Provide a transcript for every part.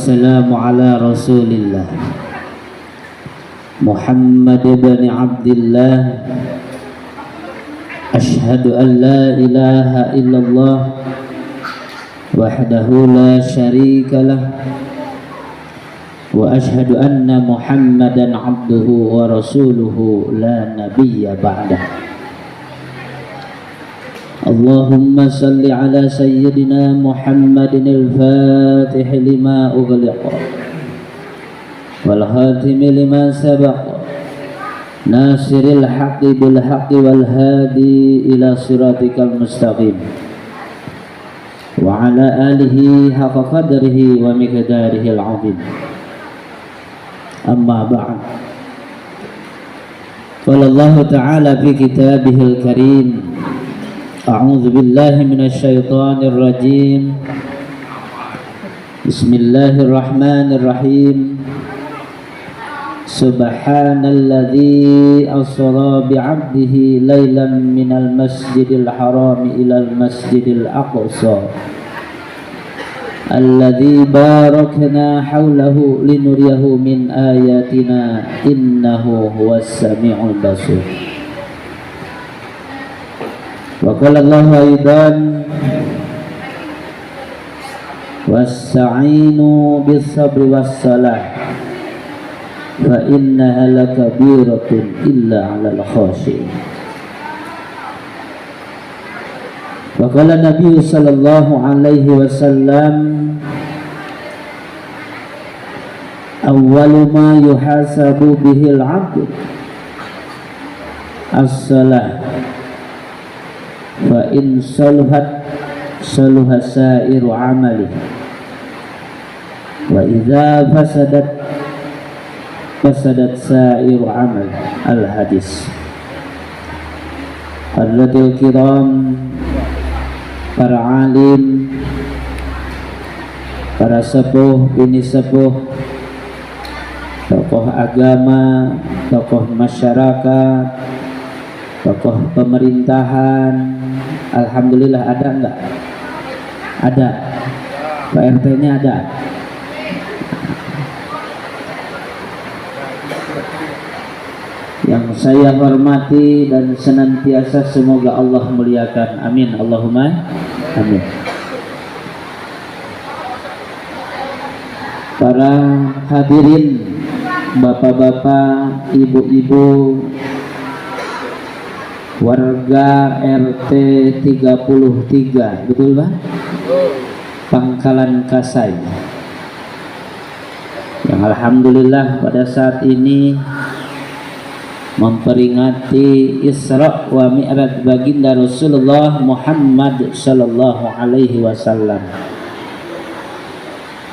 wassalamu ala rasulillah Muhammad ibn Abdillah. Ashhadu an la ilaha illallah wahdahu la syarika lah wa ashhadu anna Muhammadan abduhu wa rasuluhu la nabiyya ba'dah. Allahumma salli ala sayyidina Muhammadin al-fatih lima ughliqa wal khatimi lima sabaqa nasiril haqqi bil haqqi wal hadi ila siratikal mustaqim wa ala alihi haqqa qadrihi wa miqdarihi al-azim. Amma ba'd. Qala Allah ta'ala fi kitabihil karim, a'udzu billahi minasy syaithanir rajim. Bismillahirrahmanirrahim. Subhanalladzi asra bi'abdihi lailan minal masjidil haram ilal masjidil aqsa alladzi barakna haulahu linuriyahu min ayatina innahu huwas sami'ul basir. Wa qala Allahu aidan wasta'inu bis-sabri was-salah fa innaha lakabiratun illa 'alal khashi'in. Wa qala Nabi sallallahu alaihi wasallam awwalu ma yuhasabu bihil 'abd as-salah fa in saluhat saluha sa'iru 'amali wa idza fasadat sa'iru 'amal. Al-hadis. Hadirin kiram, para alim, para sepuh, bini sepuh, tokoh agama, tokoh masyarakat, tokoh pemerintahan. Alhamdulillah ada enggak? Ada. Pak RT-nya ada. Yang saya hormati dan senantiasa semoga Allah muliakan. Amin. Allahumma amin. Para hadirin, bapak-bapak, ibu-ibu, warga RT 33, betul Pak? Pangkalan Kasai. Yang alhamdulillah pada saat ini memperingati Isra wa Mi'raj baginda Rasulullah Muhammad sallallahu alaihi wasallam.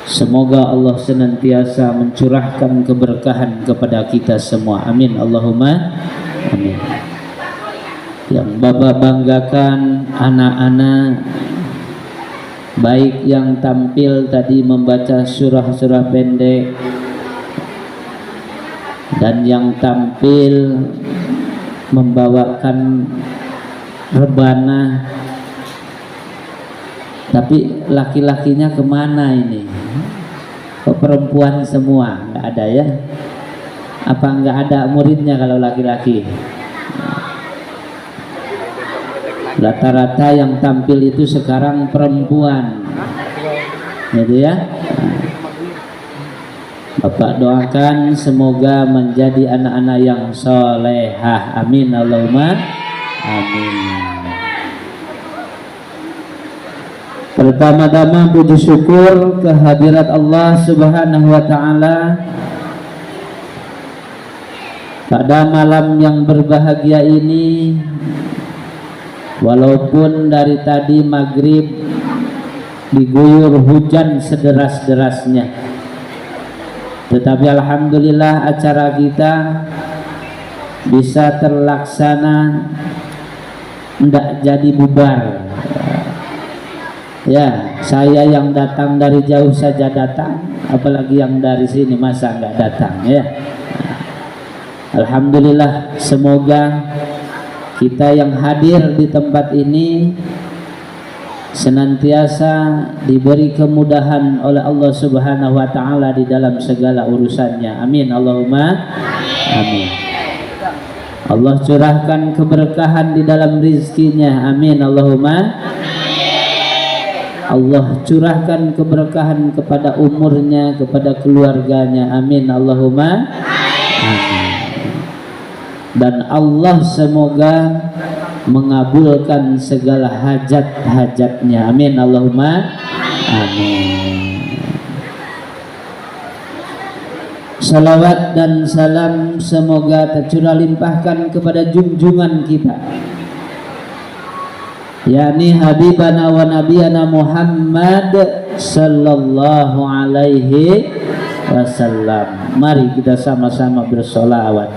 Semoga Allah senantiasa mencurahkan keberkahan kepada kita semua. Amin. Allahumma amin. Yang Bapak banggakan anak-anak, baik yang tampil tadi membaca surah-surah pendek dan yang tampil membawakan rebana, tapi laki-lakinya kemana ini? Kok perempuan semua? Nggak ada ya? Apa nggak ada muridnya kalau laki-laki? Rata-rata yang tampil itu sekarang perempuan, gitu ya. Bapak doakan semoga menjadi anak-anak yang solehah. Amin. Allahumma amin. Pertama-tama puji syukur kehadirat Allah Subhanahu wa ta'ala pada malam yang berbahagia ini. Walaupun dari tadi maghrib diguyur hujan sederas-derasnya, tetapi alhamdulillah acara kita bisa terlaksana, tidak jadi bubar. Ya, saya yang datang dari jauh saja datang, apalagi yang dari sini masa nggak datang ya. Alhamdulillah, semoga kita yang hadir di tempat ini senantiasa diberi kemudahan oleh Allah Subhanahu wa taala di dalam segala urusannya. Amin Allahumma amin. Allah curahkan keberkahan di dalam rizkinya. Amin Allahumma. Allah curahkan keberkahan kepada umurnya, kepada keluarganya. Amin Allahumma amin. Dan Allah semoga mengabulkan segala hajat-hajatnya. Amin Allahumma amin. Salawat dan salam semoga tercurah limpahkan kepada junjungan kita, yakni habibana wa nabiyana Muhammad sallallahu alaihi wasallam. Mari kita sama-sama bersolawat.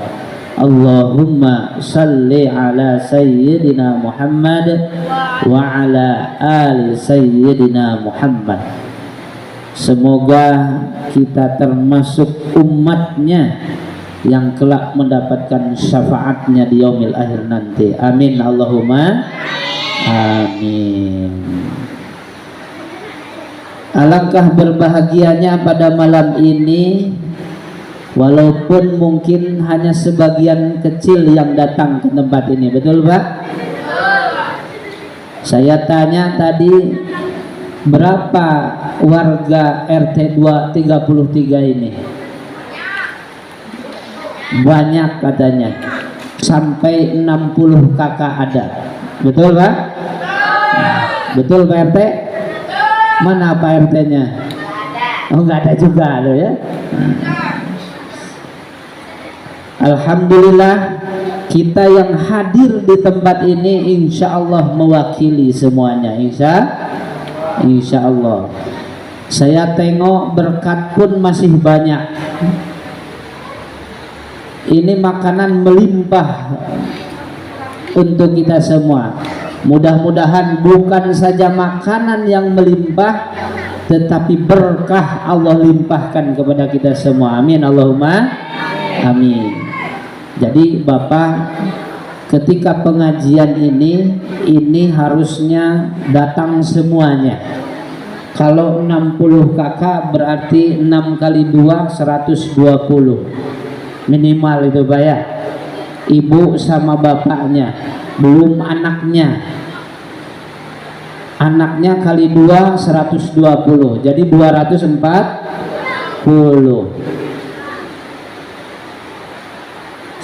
Allahumma salli ala sayyidina Muhammad wa ala ali sayyidina Muhammad. Semoga kita termasuk umatnya yang kelak mendapatkan syafaatnya di yaumil akhir nanti. Amin Allahumma amin. Alangkah berbahagianya pada malam ini, walaupun mungkin hanya sebagian kecil yang datang ke tempat ini. Betul Pak? Saya tanya tadi, berapa warga RT 233 ini? Banyak katanya, sampai 60 kakak ada. Betul Pak? Betul Pak RT? Mana Pak RT-nya? Oh nggak ada juga loh ya. Alhamdulillah, kita yang hadir di tempat ini insya Allah mewakili semuanya. Insya Allah. Saya tengok berkat pun masih banyak. Ini makanan melimpah untuk kita semua. Mudah-mudahan bukan saja makanan yang melimpah, tetapi berkah Allah limpahkan kepada kita semua. Amin Allahumma amin. Jadi Bapak, ketika pengajian ini harusnya datang semuanya. Kalau 60 kakak berarti 6 kali 2 120 minimal itu Pak ya. Ibu sama bapaknya, belum anaknya. Anaknya kali 2 120, jadi 240.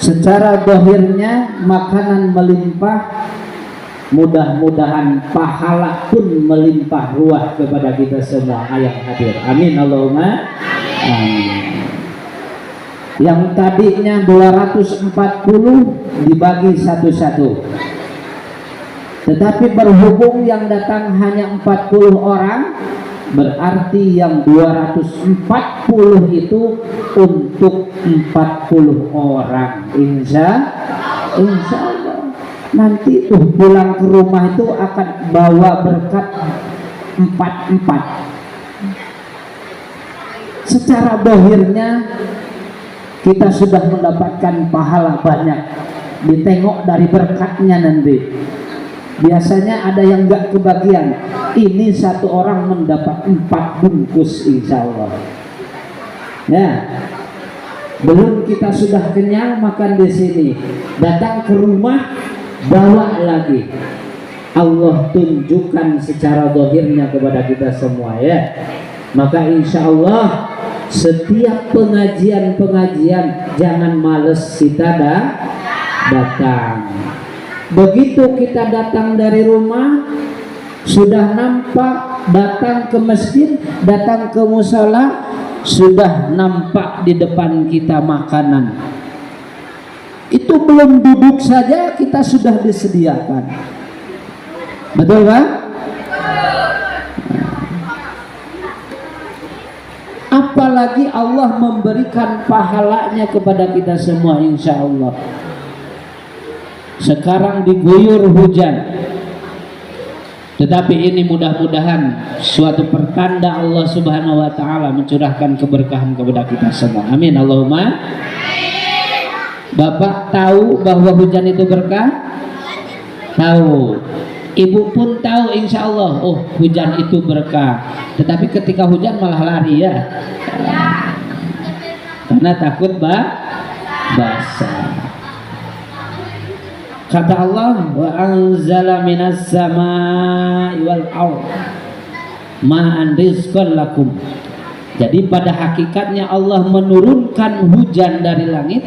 Secara zahirnya makanan melimpah, mudah-mudahan pahala pun melimpah ruah kepada kita semua yang hadir. Amin Allahumma amin. Yang tadinya 240 dibagi satu-satu, tetapi berhubung yang datang hanya 40 orang, berarti yang 240 itu untuk 40 orang. Insya Allah nanti tuh pulang ke rumah itu akan bawa berkat 4. Secara dohirnya kita sudah mendapatkan pahala banyak, ditengok dari berkatnya nanti. Biasanya ada yang gak kebagian, ini satu orang mendapat 4 bungkus insya Allah ya. Belum kita sudah kenyang makan di sini, datang ke rumah bawa lagi. Allah tunjukkan secara zahirnya kepada kita semua ya. Maka insya Allah setiap pengajian jangan males kita datang. Begitu kita datang dari rumah, sudah nampak datang ke masjid, datang ke musala, sudah nampak di depan kita makanan. Itu belum duduk saja kita sudah disediakan. Betul Pak? Apalagi Allah memberikan pahalanya kepada kita semua insya Allah. Sekarang diguyur hujan, tetapi ini mudah-mudahan suatu pertanda Allah Subhanahu wa taala mencurahkan keberkahan kepada kita semua. Amin Allahumma. Bapak tahu bahwa hujan itu berkah? Tahu. Ibu pun tahu insya Allah, oh hujan itu berkah. Tetapi ketika hujan malah lari ya, karena takut basah. Kata Allah, wa anzala minas samaa'i wal ardh ma'an rizqan lakum. Jadi pada hakikatnya Allah menurunkan hujan dari langit,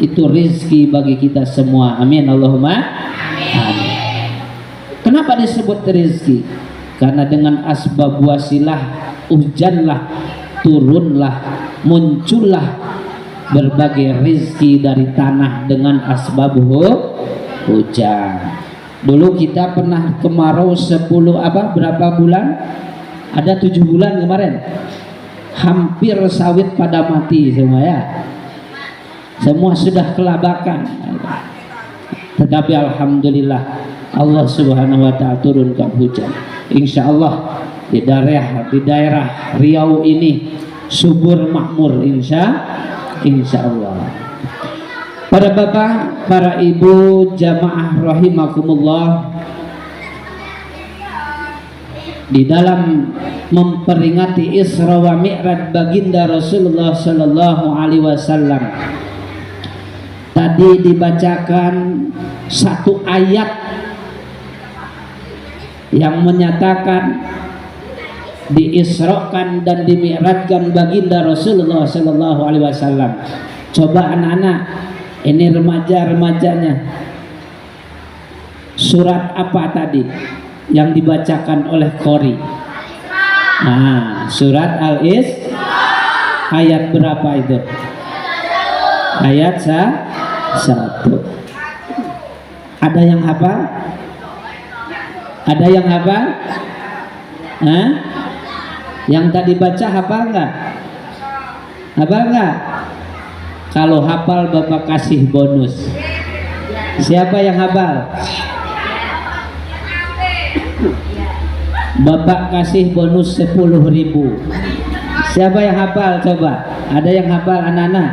itu rizki bagi kita semua. Amin Allahumma amin. Kenapa disebut rizki? Karena dengan asbab wasilah, hujanlah, turunlah, muncullah berbagai rizki dari tanah dengan asbab hujan. Dulu kita pernah kemarau 10 berapa bulan? Ada 7 bulan kemarin. Hampir sawit pada mati semua ya. Semua sudah kelabakan. Tetapi alhamdulillah Allah Subhanahu wa taala turunkan hujan. Insya Allah di daerah Riau ini subur makmur insya Allah. Para bapak, para ibu, jamaah rahimakumullah, di dalam memperingati Isra wa Mi'raj baginda Rasulullah sallallahu alaihi wasallam, tadi dibacakan satu ayat yang menyatakan diisrokan dan dimi'rajkan baginda Rasulullah sallallahu alaihi wasallam. Coba anak-anak, ini remaja-remajanya, surat apa tadi yang dibacakan oleh Qori? Nah, surat Al-Isra. Ayat berapa itu? Ayat 1. Ada yang hafal? Ada yang hafal? Yang tadi baca hafal nggak? Hafal nggak? Kalau hafal Bapak kasih bonus. Siapa yang hafal? Bapak kasih bonus 10.000. Siapa yang hafal coba? Ada yang hafal anak-anak?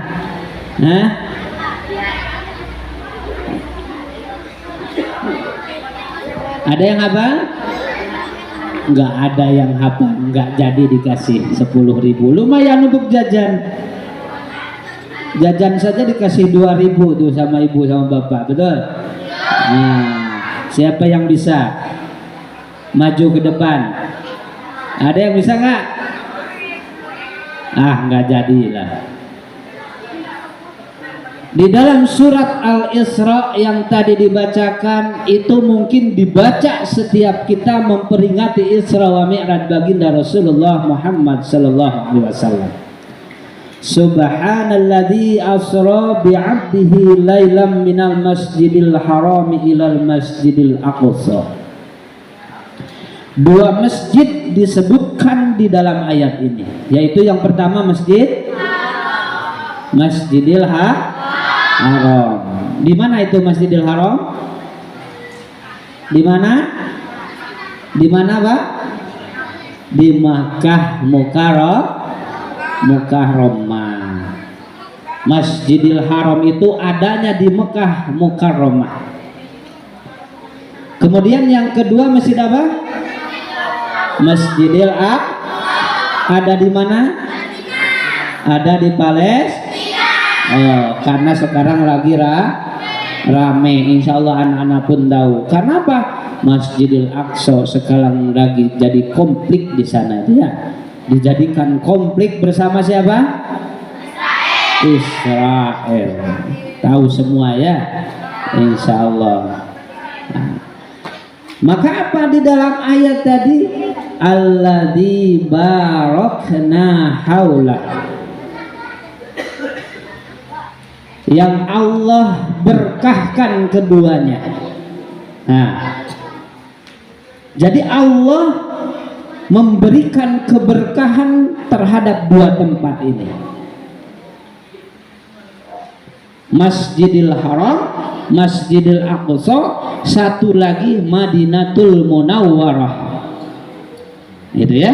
Ada yang hafal? Enggak ada yang hafal, enggak jadi dikasih 10.000. Lumayan untuk jajan. Jajan saja dikasih 2.000 tuh sama ibu sama bapak, betul? Nah, siapa yang bisa maju ke depan? Ada yang bisa nggak? Nggak jadilah. Di dalam surat Al-Isra yang tadi dibacakan itu mungkin dibaca setiap kita memperingati Isra wa Mi'raj baginda Rasulullah Muhammad sallallahu alaihi wasallam. Subhanalladzi asra bi'abdihi lailam minal masjidil harami ilal masjidil aqsa. Dua masjid disebutkan di dalam ayat ini, yaitu yang pertama Masjidil Haram. Di mana itu Masjidil Haram? Di mana? Di mana, Pak? Di Makkah Mukarramah. Masjidil Haram itu adanya di Mekah Mukarramah. Kemudian yang kedua masjid apa? Masjidil Aqsa. Ada di mana? Ada di Palestina. Karena sekarang lagi rame. Insya Allah anak-anak pun tahu. Karena apa? Masjidil Aqsa sekarang lagi jadi konflik di sana itu ya. Dijadikan konflik bersama siapa? Israel. Tahu semua ya, insya Allah. Maka apa di dalam ayat tadi? Alladzi barakna haula, yang Allah berkahkan keduanya. Jadi Allah memberikan keberkahan terhadap dua tempat ini, Masjidil Haram, Masjidil Aqsa, satu lagi Madinatul Munawwarah. Gitu ya,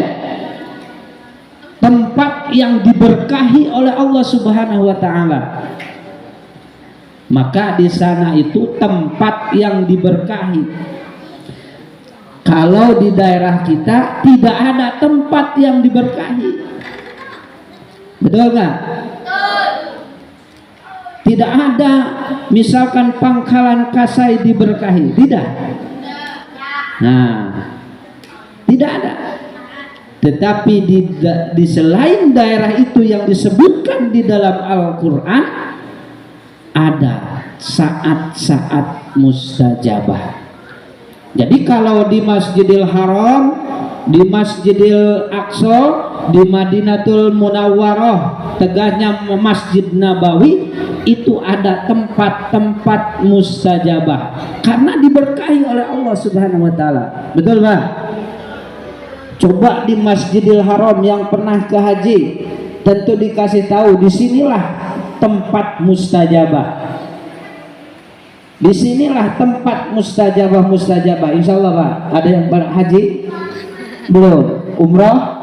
tempat yang diberkahi oleh Allah Subhanahu wa taala. Maka di sana itu tempat yang diberkahi. kalau di daerah kita tidak ada tempat yang diberkahi. Betul nggak? Tidak ada misalkan Pangkalan Kasai diberkahi, tidak. Nah, tidak ada. Tetapi di selain daerah itu yang disebutkan di dalam Al-Quran, ada saat-saat mustajabah. Jadi kalau di Masjidil Haram, di Masjidil Aqsa, di Madinatul Munawwarah, tegaknya Masjid Nabawi, itu ada tempat-tempat mustajabah karena diberkahi oleh Allah Subhanahu wa taala. Betul, Pak? Coba di Masjidil Haram yang pernah ke haji, tentu dikasih tahu disinilah tempat mustajabah. Disinilah tempat mustajabah. Insya Allah, Pak. Ada yang berhaji? Belum? Umrah?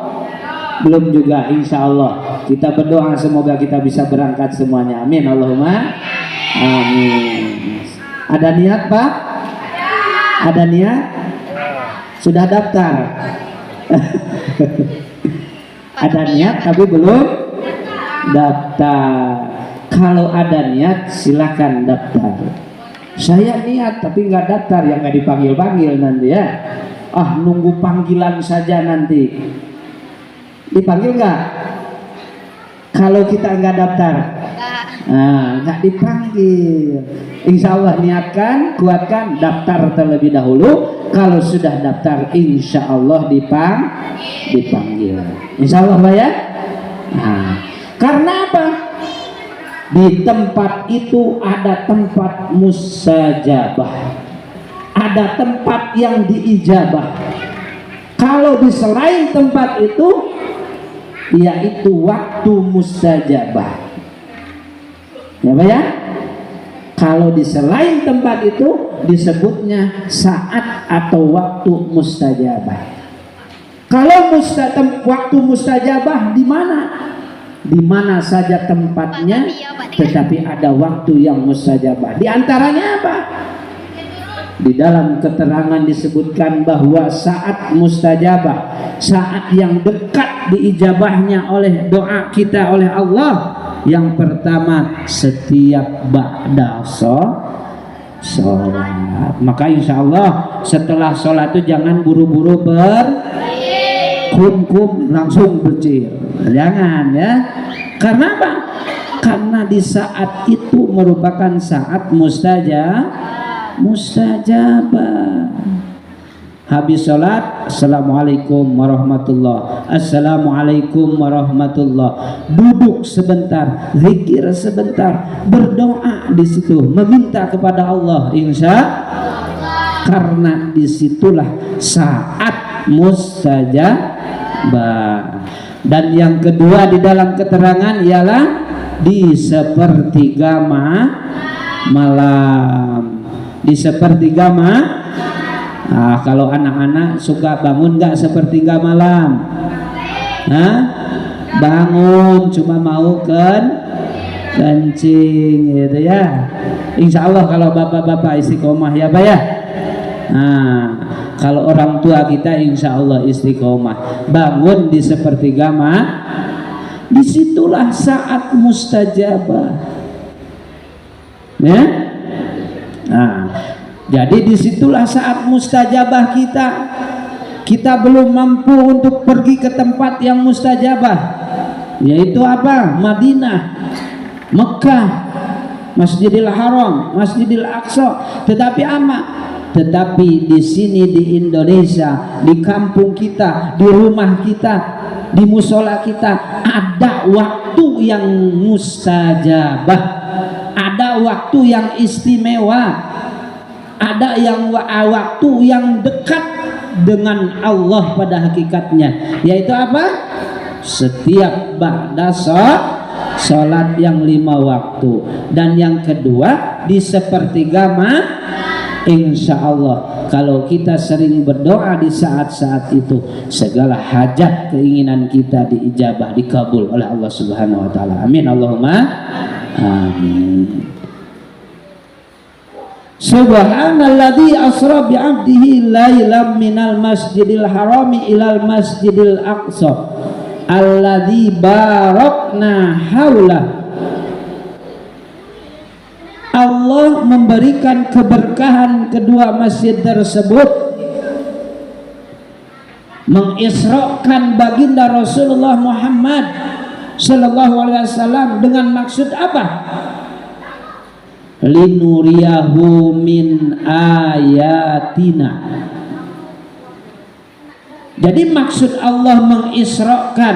Belum juga. Insya Allah kita berdoa semoga kita bisa berangkat semuanya. Amin. Allahumma amin. Ada niat, Pak? Ada niat? Sudah daftar? Ada niat tapi belum daftar. Kalau ada niat silakan daftar. Saya niat tapi nggak daftar, ya nggak dipanggil-panggil nanti ya. Ah, nunggu panggilan saja nanti. Dipanggil nggak? Kalau kita nggak daftar, nah, nggak dipanggil. Insya Allah niatkan, kuatkan, daftar terlebih dahulu. Kalau sudah daftar, insya Allah dipanggil. Insya Allah, Pak ya. Nah, karena apa? Di tempat itu ada tempat mustajabah, ada tempat yang diijabah. Kalau di selain tempat itu, yaitu waktu mustajabah, ya Pak ya. Kalau di selain tempat itu disebutnya saat atau waktu mustajabah. Kalau waktu mustajabah di mana? Di mana saja tempatnya, tetapi ada waktu yang mustajabah. Di antaranya apa? Di dalam keterangan disebutkan bahwa saat mustajabah, saat yang dekat diijabahnya oleh doa kita oleh Allah, yang pertama setiap ba'da sholat. Maka insya Allah setelah sholat itu jangan buru-buru kum langsung bercir, jangan ya. Karena apa? Karena di saat itu merupakan saat mustajabah. Habis sholat, assalamualaikum warahmatullah, assalamualaikum warahmatullah. Duduk sebentar, zikir sebentar, berdoa di situ, meminta kepada Allah. Insya karena disitulah saat mustajabah. Dan yang kedua di dalam keterangan ialah di sepertiga malam. Di sepertiga kalau anak-anak suka bangun nggak sepertiga malam? Hah? Bangun cuma mau kencing gitu ya. Insya Allah kalau bapak-bapak istiqomah ya Pak ya. Nah, kalau orang tua kita insya Allah istiqomah, bangun di sepertiga disitulah saat mustajabah ya. Nah, jadi disitulah saat mustajabah kita belum mampu untuk pergi ke tempat yang mustajabah, yaitu apa? Madinah, Mekah, Masjidil Haram, Masjidil Aqsa. Tetapi di sini di Indonesia, di kampung kita, di rumah kita, di musola kita, ada waktu yang mustajabah, ada waktu yang istimewa, ada yang waktu yang dekat dengan Allah pada hakikatnya, yaitu apa? Setiap ba'da sholat yang 5 waktu. Dan yang kedua di sepertiga insya Allah kalau kita sering berdoa di saat-saat itu, segala hajat keinginan kita diijabah, dikabul oleh Allah Subhanahu wa taala. Amin Allahumma amin. Subhanalladzi asra bi 'abdihi lailam minal masjidil harami ilal masjidil aqsa alladzi barakna haula. Allah memberikan keberkahan kedua masjid tersebut, mengisrakan baginda Rasulullah Muhammad sallallahu alaihi wasallam dengan maksud apa? Linuriyahu min ayatina. Jadi maksud Allah mengisrakan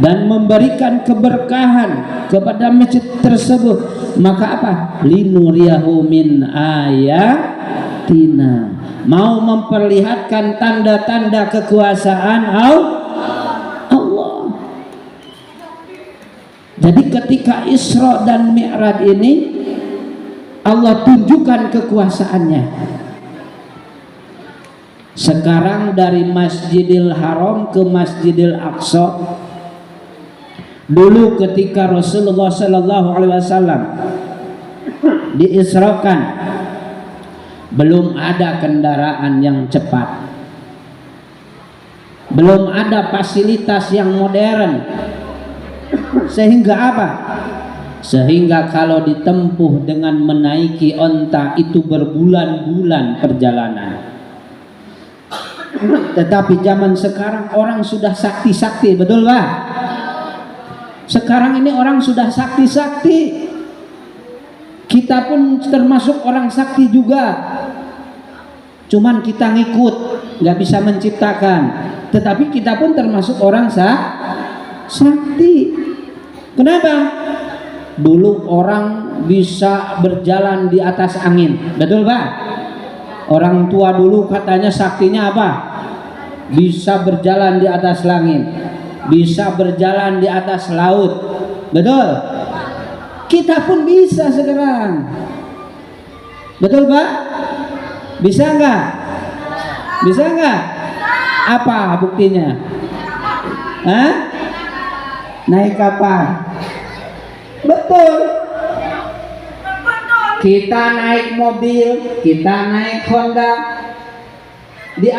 dan memberikan keberkahan kepada masjid tersebut, maka apa? Linuriyahu min ayatina, mau memperlihatkan tanda-tanda kekuasaan Allah. Jadi ketika Isra dan Mi'raj ini Allah tunjukkan kekuasaannya. Sekarang dari Masjidil Haram ke Masjidil Aqsa. Dulu ketika Rasulullah sallallahu alaihi wasallam diisrakan, belum ada kendaraan yang cepat, belum ada fasilitas yang modern, sehingga apa? Sehingga kalau ditempuh dengan menaiki onta itu berbulan-bulan perjalanan. Tetapi zaman sekarang orang sudah sakti-sakti, betul Pak? Sekarang ini orang sudah sakti-sakti. Kita pun termasuk orang sakti juga. Cuman kita ngikut, nggak bisa menciptakan. Tetapi kita pun termasuk orang sakti. Kenapa? Dulu orang bisa berjalan di atas angin, betul Pak? Orang tua dulu katanya saktinya apa? Bisa berjalan di atas langit, bisa berjalan di atas laut, betul? Kita pun bisa sekarang, betul Pak? Bisa nggak? Bisa nggak? Apa buktinya? Hah? Naik kapal? Betul. Kita naik mobil, kita naik Honda. Di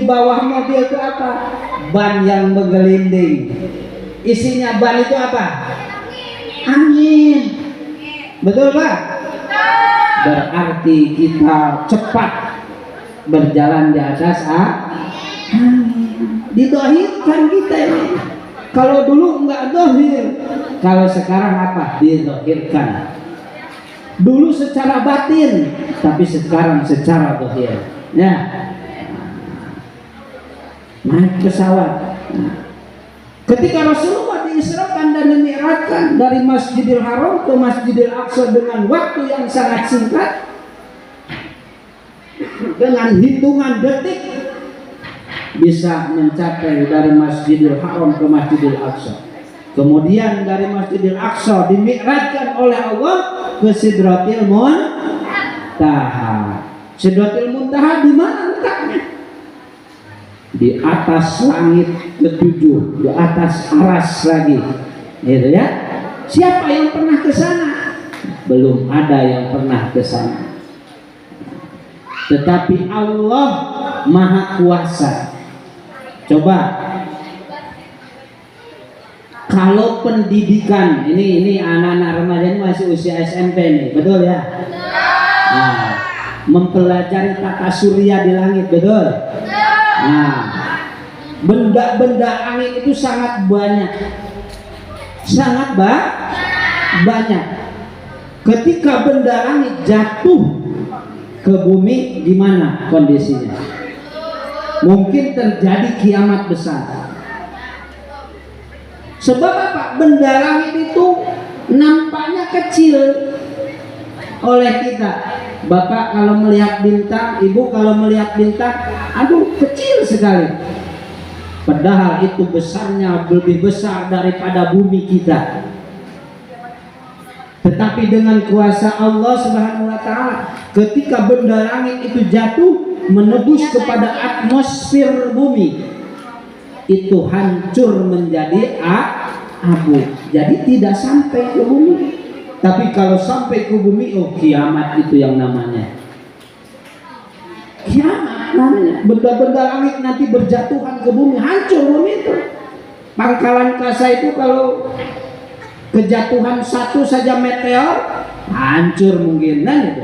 bawah mobil itu apa? Ban yang menggelinding. Isinya ban itu apa? Angin. Betul Pak? Berarti kita cepat berjalan di atas angin. Didohirkan kita ini. Kalau dulu enggak dohir, kalau sekarang apa? Didohirkan. Dulu secara batin, tapi sekarang secara dohir. Ya, naik pesawat. Ketika Rasulullah diisrakan dan dimi'rajkan dari Masjidil Haram ke Masjidil Aqsa dengan waktu yang sangat singkat, dengan hitungan detik bisa mencapai dari Masjidil Haram ke Masjidil Aqsa. Kemudian dari Masjidil Aqsa dimi'rajkan oleh Allah ke Sidratil Muntaha. Sidratil Muntaha di mana letaknya? Di atas langit ketujuh, di atas aras lagi. Gitu ya. Siapa yang pernah ke sana? Belum ada yang pernah ke sana. Tetapi Allah Maha Kuasa. Coba kalau pendidikan ini anak-anak remaja ini masih usia SMP nih, betul ya? Nah, mempelajari tata surya di langit, betul? Nah, benda-benda langit itu sangat banyak, sangat banyak. Ketika benda langit jatuh ke bumi, gimana kondisinya? Mungkin terjadi kiamat besar. Sebab apa? Benda langit itu nampaknya kecil oleh kita. Bapak kalau melihat bintang, ibu kalau melihat bintang, aduh kecil sekali. Padahal itu besarnya lebih besar daripada bumi kita. Tetapi dengan kuasa Allah Subhanahu wa Ta'ala, ketika benda langit itu jatuh menembus kepada atmosfer bumi, itu hancur menjadi abu. Jadi tidak sampai ke bumi. Tapi kalau sampai ke bumi, oh kiamat itu yang namanya. Kiamat namanya. Benda-benda langit nanti berjatuhan ke bumi, hancur bumi itu. Pangkalan Kasa itu kalau kejatuhan satu saja meteor, hancur mungkin kan itu.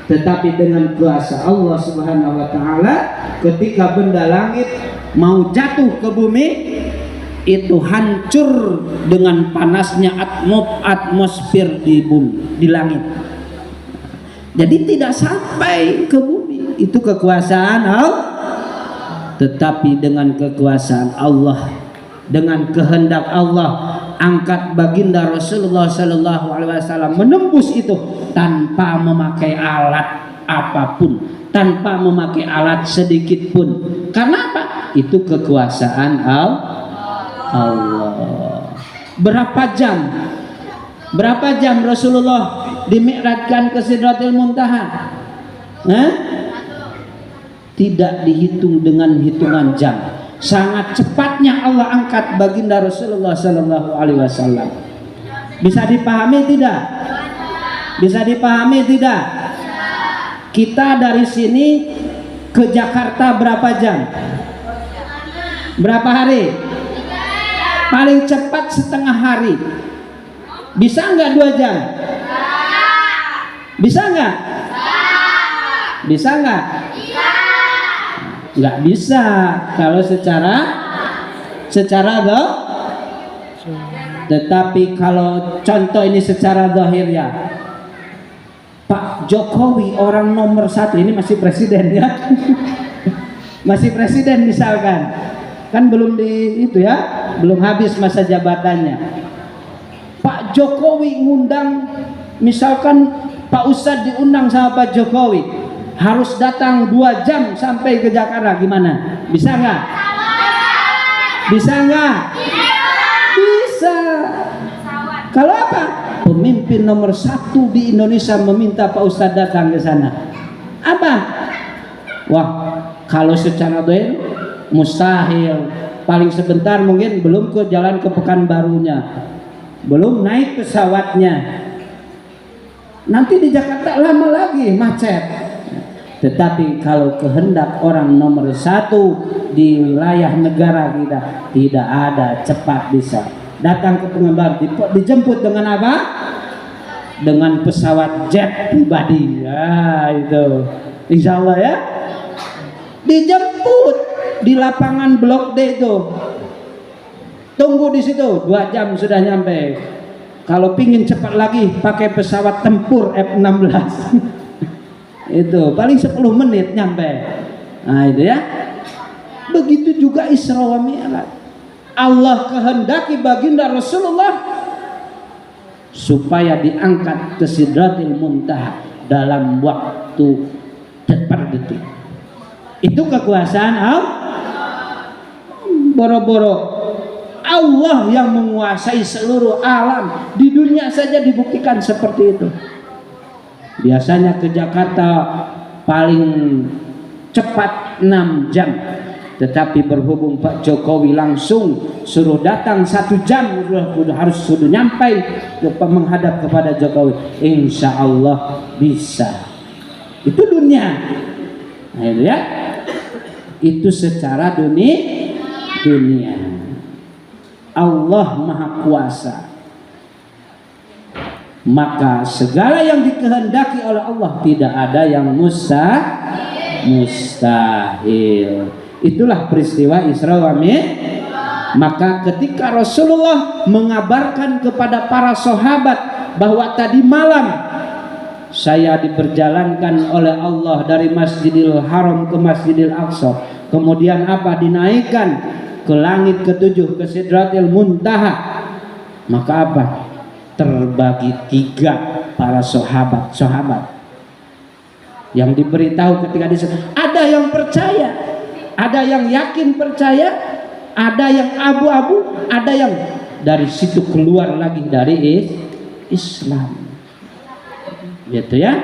Tetapi dengan kuasa Allah Subhanahu wa taala, ketika benda langit mau jatuh ke bumi, itu hancur dengan panasnya atmosfer di bumi, di langit. Jadi tidak sampai ke bumi. Itu kekuasaan Allah. Tetapi dengan kekuasaan Allah, dengan kehendak Allah, angkat baginda Rasulullah sallallahu alaihi wasallam menembus itu tanpa memakai alat apapun, tanpa memakai alat sedikit pun. Karena apa? Itu kekuasaan Allah. Berapa jam Rasulullah dimi'rajkan ke Sidratil Muntaha? Tidak dihitung dengan hitungan jam. Sangat cepatnya Allah angkat baginda Rasulullah sallallahu alaihi wasallam. Bisa dipahami tidak? Bisa dipahami tidak? Kita dari sini ke Jakarta berapa jam? Berapa hari? Paling cepat setengah hari. Bisa nggak 2 jam? Bisa nggak? Bisa nggak? Nggak bisa kalau secara doh. Tetapi kalau contoh ini secara dohir ya, Pak Jokowi orang nomor 1, ini masih presiden ya. Masih presiden misalkan, kan belum itu ya, belum habis masa jabatannya. Pak Jokowi ngundang, misalkan Pak Ustadz diundang sama Pak Jokowi, harus datang 2 jam sampai ke Jakarta, gimana? Bisa nggak? Bisa nggak? Bisa. Kalau apa? Pemimpin nomor 1 di Indonesia meminta Pak Ustadz datang ke sana. Apa? Wah, kalau secara doa mustahil. Paling sebentar mungkin belum ke jalan ke Pekanbarunya, belum naik pesawatnya. Nanti di Jakarta lama lagi macet. Tetapi kalau kehendak orang nomor 1 di wilayah negara kita, tidak ada cepat bisa datang ke Pekanbaru. Dijemput dengan apa? Dengan pesawat jet pribadi. Ya itu, insya Allah ya. Dijemput di lapangan Blok D itu, tunggu di situ 2 jam sudah nyampe. Kalau pingin cepat lagi pakai pesawat tempur F-16 itu paling 10 menit nyampe. Nah itu ya. Begitu juga Isra wa Mi'raj. Allah kehendaki baginda Rasulullah supaya diangkat ke Sidratil Muntaha dalam waktu cepat detik. Itu kekuasaan Allah. Boro-boro Allah yang menguasai seluruh alam. Di dunia saja dibuktikan seperti itu. Biasanya ke Jakarta paling cepat 6 jam. Tetapi berhubung Pak Jokowi langsung suruh datang 1 jam, sudah nyampe menghadap kepada Jokowi. Insya Allah bisa. Itu dunia. Nah itu ya. Itu secara dunia. Allah Maha Kuasa. Maka segala yang dikehendaki oleh Allah tidak ada yang mustahil. Itulah peristiwa Isra wa Mi'raj. Maka ketika Rasulullah mengabarkan kepada para sahabat bahwa tadi malam saya diperjalankan oleh Allah dari Masjidil Haram ke Masjidil Aqsa, kemudian apa? Dinaikkan ke langit ke-7 ke Sidratil Muntaha. Maka apa? Terbagi 3 para sahabat yang diberitahu ketika disebut. Ada yang percaya, ada yang yakin percaya, ada yang abu-abu, ada yang dari situ keluar lagi dari Islam. Gitu ya.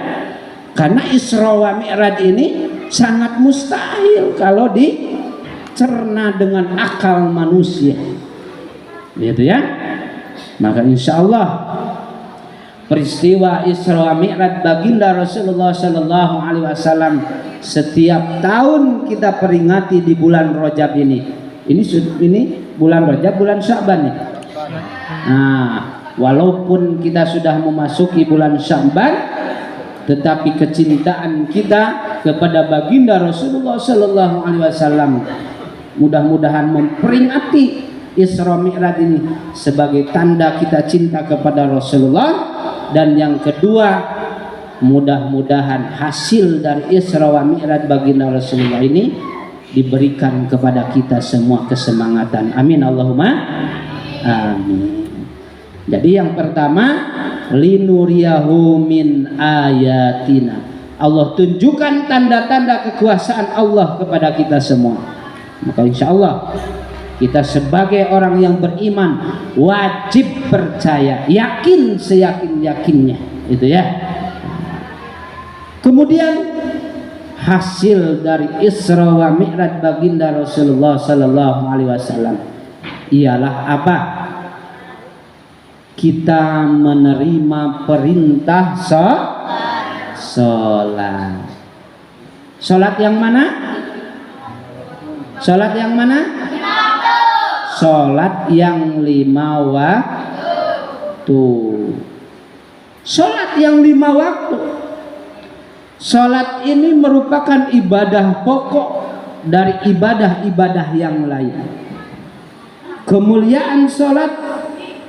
Karena Isra wa Mi'raj ini sangat mustahil kalau dicerna dengan akal manusia. Gitu ya. Maka insya Allah peristiwa Isra Mi'raj baginda Rasulullah Sallallahu Alaihi Wasallam setiap tahun kita peringati di bulan Rajab ini. Ini bulan Rajab, bulan Sya'ban nih. Nah, walaupun kita sudah memasuki bulan Sya'ban, tetapi kecintaan kita kepada baginda Rasulullah Sallallahu Alaihi Wasallam mudah-mudahan memperingati Isra Mi'raj ini sebagai tanda kita cinta kepada Rasulullah. Dan yang kedua, mudah-mudahan hasil dari Isra wa Mi'raj baginda Rasulullah ini diberikan kepada kita semua kesemangatan. Amin Allahumma amin. Jadi yang pertama, linuriyahu min ayatina. Allah tunjukkan tanda-tanda kekuasaan Allah kepada kita semua. Maka insya Allah kita sebagai orang yang beriman wajib percaya, yakin seyakin-yakinnya, itu ya. Kemudian hasil dari Isra wa Mi'raj baginda Rasulullah Sallallahu Alaihi Wasallam ialah apa? Kita menerima perintah sholat. Sholat yang mana? Sholat yang mana? Sholat yang 5 waktu. Sholat yang 5 waktu. Sholat ini merupakan ibadah pokok dari ibadah-ibadah yang lain. Kemuliaan sholat,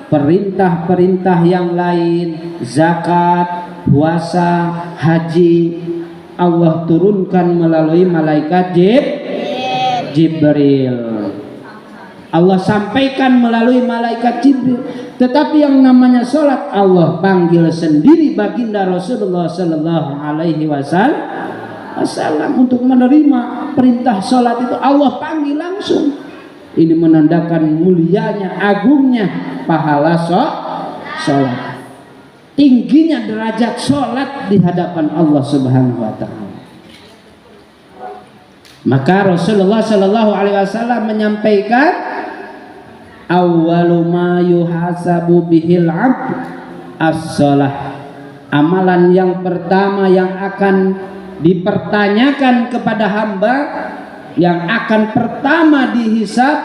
perintah-perintah yang lain, zakat, puasa, haji, Allah turunkan melalui malaikat Jibril. Allah sampaikan melalui malaikat Jibril. Tetapi yang namanya sholat, Allah panggil sendiri baginda Rasulullah Sallallahu Alaihi Wasallam untuk menerima perintah sholat itu. Allah panggil langsung. Ini menandakan mulianya, agungnya pahala sholat, tingginya derajat sholat di hadapan Allah Subhanahu Wa Taala. Maka Rasulullah Sallallahu Alaihi Wasallam menyampaikan, awwalu ma yuhasabu bihil abd as-shalah. Amalan yang pertama yang akan dipertanyakan kepada hamba, yang akan pertama dihisab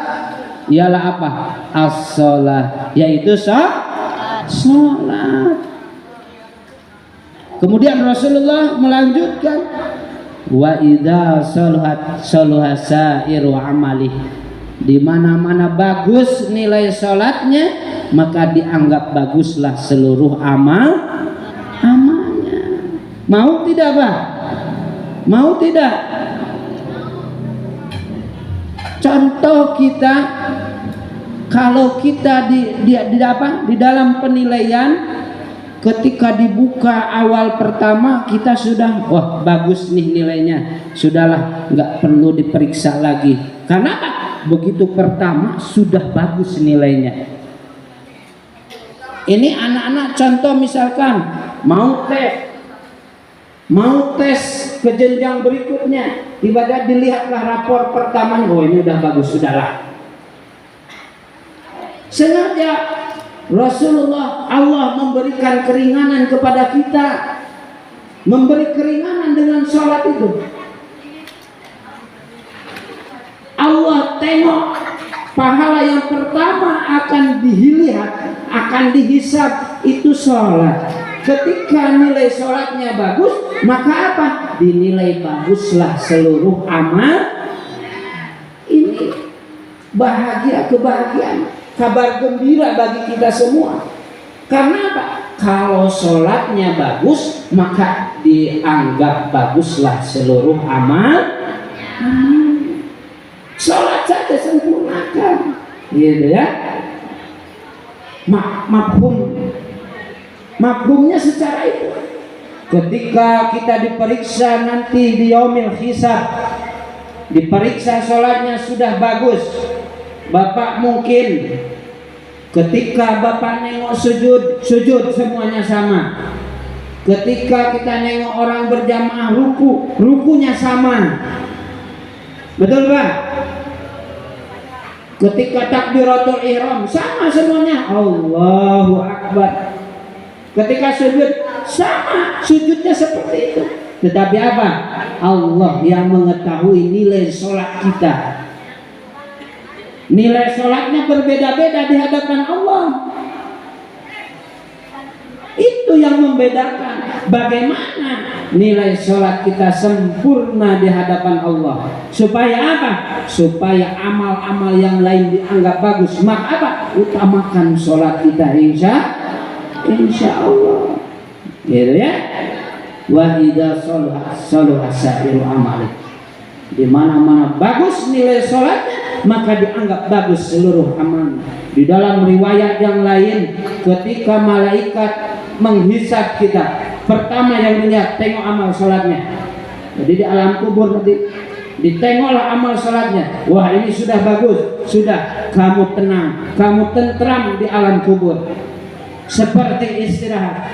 ialah apa? As-shalah, yaitu sholat. Kemudian Rasulullah melanjutkan, wa idza saluhat sairu amalih. Di mana-mana bagus nilai sholatnya, maka dianggap baguslah seluruh amalnya. Mau tidak, Pak? Mau tidak? Contoh kita, kalau kita di dalam penilaian, ketika dibuka awal pertama kita sudah, wah bagus nih nilainya, sudahlah nggak perlu diperiksa lagi. Karena apa? Begitu pertama sudah bagus nilainya. Ini anak-anak contoh, misalkan mau tes ke jenjang berikutnya, tiba-tiba dilihatlah rapor pertamanya, oh ini udah bagus, sudahlah. Sengaja Rasulullah, Allah memberikan keringanan kepada kita, memberi keringanan dengan sholat itu. Allah tengok pahala yang pertama akan dilihat, akan dihisab itu sholat. Ketika nilai sholatnya bagus, maka apa? Dinilai baguslah seluruh amal. Ini bahagia, kebahagiaan, kabar gembira bagi kita semua. Karena apa? Kalau sholatnya bagus, maka dianggap baguslah seluruh amal. Sholat saja sempurnakan, gitu ya. Mafhumnya secara itu. Ketika kita diperiksa nanti di yaumil hisab, diperiksa sholatnya sudah bagus. Bapak mungkin ketika bapak nengok sujud semuanya sama. Ketika kita nengok orang berjamaah rukunya sama. Betul Pak? Ketika takbiratul ihram sama semuanya, Allahu Akbar. Ketika sujud sama, sujudnya seperti itu. Tetapi apa? Allah yang mengetahui nilai sholat kita. Nilai sholatnya berbeda-beda di hadapan Allah. Itu yang membedakan bagaimana nilai sholat kita sempurna di hadapan Allah. Supaya apa? Supaya amal-amal yang lain dianggap bagus. Maka apa? Utamakan sholat kita, insya Allah. Gitu ya. Wa idza sholaha sa'iru amali. Di mana-mana bagus nilai sholatnya, maka dianggap bagus seluruh amal. Di dalam riwayat yang lain, ketika malaikat menghisab kita, pertama yang dilihat, tengok amal sholatnya. Jadi di alam kubur nanti ditengoklah amal sholatnya. Wah, ini sudah bagus, sudah kamu tenang, kamu tentram di alam kubur, seperti istirahat.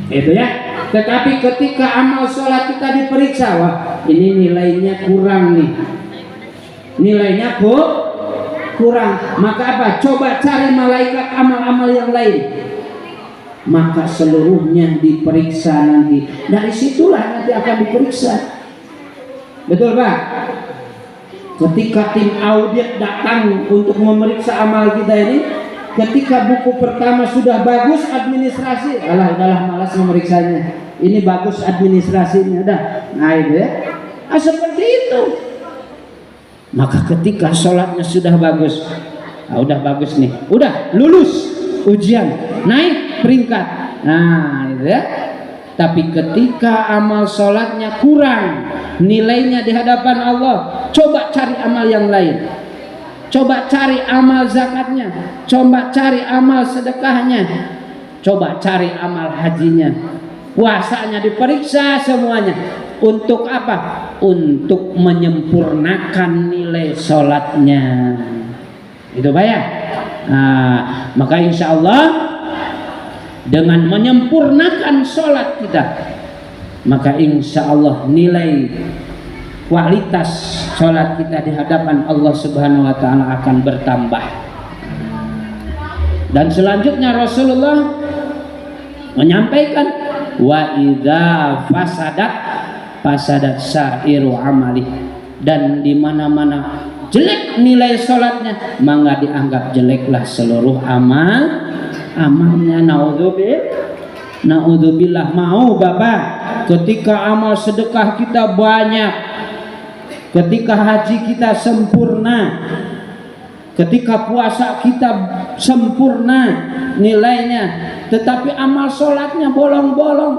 Itu ya. Tetapi ketika amal sholat kita diperiksa, wah ini nilainya kurang nih, nilainya kurang. Maka apa? Coba cari malaikat amal-amal yang lain. Maka seluruhnya diperiksa nanti. Dari situlah nanti akan diperiksa. Betul Pak? Ketika tim audit datang untuk memeriksa amal kita ini, ketika buku pertama sudah bagus administrasi, udahlah malas memeriksanya. Ini bagus administrasinya, dah. Nah itu ya. Seperti itu. Maka ketika sholatnya sudah bagus, udah bagus nih, udah lulus ujian, naik peringkat. Nah itu ya. Tapi ketika amal sholatnya kurang nilainya di hadapan Allah, coba cari amal yang lain. Coba cari amal zakatnya, coba cari amal sedekahnya, coba cari amal hajinya, puasanya diperiksa semuanya. Untuk apa? Untuk menyempurnakan nilai sholatnya. Itu Pak ya. Nah, maka insya Allah dengan menyempurnakan sholat kita, maka insya Allah nilai kualitas sholat kita di hadapan Allah Subhanahu wa Ta'ala akan bertambah. Dan selanjutnya Rasulullah menyampaikan, wa idza fasadat sa'iru amali. Dan di mana-mana jelek nilai sholatnya, maka dianggap jeleklah seluruh amalnya. Naudzubillah. Mau Bapak ketika amal sedekah kita banyak, ketika haji kita sempurna, ketika puasa kita sempurna nilainya, tetapi amal sholatnya bolong-bolong,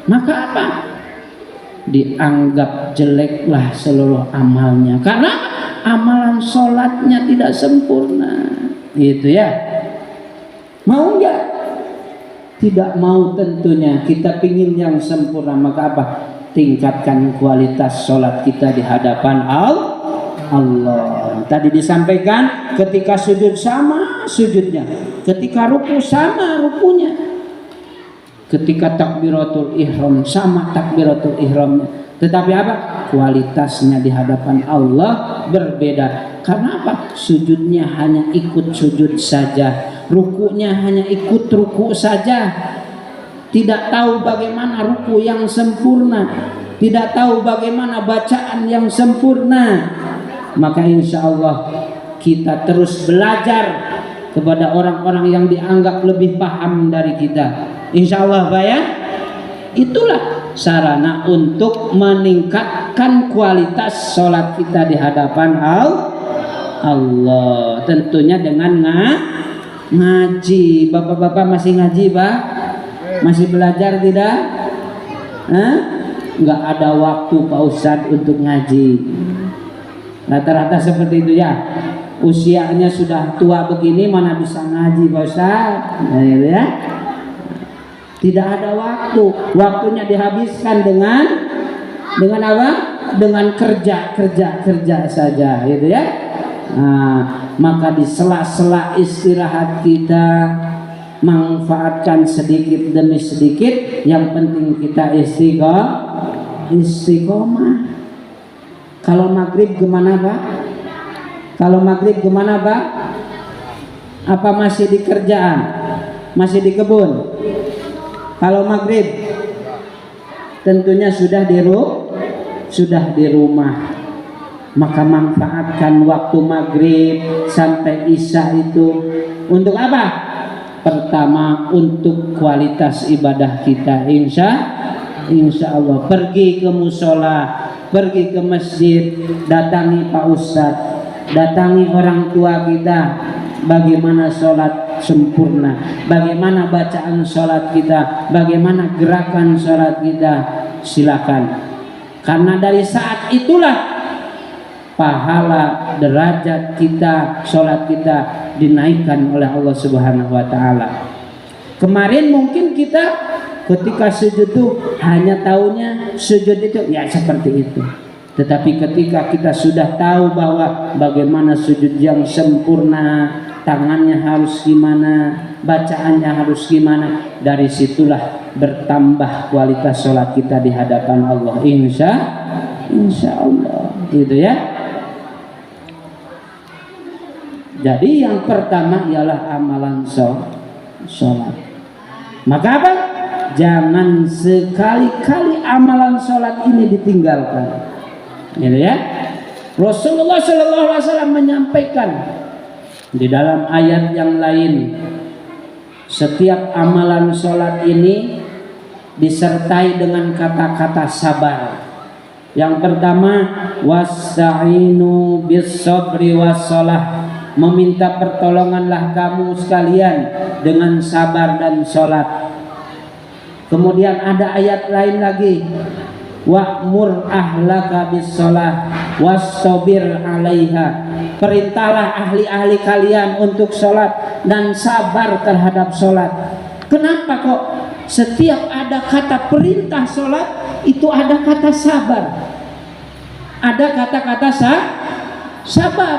maka apa? Dianggap jeleklah seluruh amalnya, karena amalan sholatnya tidak sempurna. Gitu ya. Mau nggak? Tidak mau tentunya. Kita pingin yang sempurna. Maka apa? Tingkatkan kualitas sholat kita di hadapan Allah. Tadi disampaikan, ketika sujud sama sujudnya, ketika ruku sama rukunya, ketika takbiratul ihram sama takbiratul ihramnya. Tetapi apa? Kualitasnya di hadapan Allah berbeda. Karena apa? Sujudnya hanya ikut sujud saja, rukunya hanya ikut ruku saja. Tidak tahu bagaimana ruku yang sempurna, tidak tahu bagaimana bacaan yang sempurna. Maka insya Allah kita terus belajar kepada orang-orang yang dianggap lebih paham dari kita. Insya Allah Pak ya. Itulah sarana untuk meningkatkan kualitas sholat kita di hadapan Allah. Tentunya dengan ngaji. Bapak-bapak masih ngaji Pak? Masih belajar tidak? Nggak ada waktu Pak Ustadz untuk ngaji. Rata-rata seperti itu ya. Usianya sudah tua begini, mana bisa ngaji Pak Ustadz? Nah, ya. Tidak ada waktu. Waktunya dihabiskan dengan apa? Dengan kerja saja, gitu ya. Nah, maka di sela-sela istirahat kita manfaatkan sedikit demi sedikit. Yang penting kita istiqomah. Kalau maghrib gimana Pak? Apa masih di kerjaan? Masih di kebun? Kalau maghrib tentunya sudah di rumah. Maka manfaatkan waktu maghrib sampai isya itu untuk apa? Pertama, untuk kualitas ibadah kita. Insya Allah pergi ke musola, pergi ke masjid, datangi Pak Ustadz, datangi orang tua kita, bagaimana sholat sempurna, bagaimana bacaan sholat kita, bagaimana gerakan sholat kita. Silakan, karena dari saat itulah pahala derajat kita, sholat kita dinaikkan oleh Allah Subhanahu wa Ta'ala. Kemarin mungkin kita ketika sujud itu hanya taunya sujud itu ya seperti itu. Tetapi ketika kita sudah tahu bahwa bagaimana sujud yang sempurna, tangannya harus gimana, bacaannya harus gimana, dari situlah bertambah kualitas sholat kita di hadapan Allah. Insya Allah, gitu ya. Jadi yang pertama ialah amalan sholat. Maka apa? Jangan sekali-kali amalan sholat ini ditinggalkan. Gitu ya. Rasulullah SAW menyampaikan di dalam ayat yang lain, setiap amalan sholat ini disertai dengan kata-kata sabar. Yang pertama, wasta'inu bis-sabri was-shalah. Meminta pertolonganlah kamu sekalian dengan sabar dan sholat. Kemudian ada ayat lain lagi, wa'mur ahlaka bis-shalah was-sabir 'alaiha. Perintahlah ahli-ahli kalian untuk sholat dan sabar terhadap sholat. Kenapa kok setiap ada kata perintah sholat itu ada kata sabar, ada kata-kata sabar?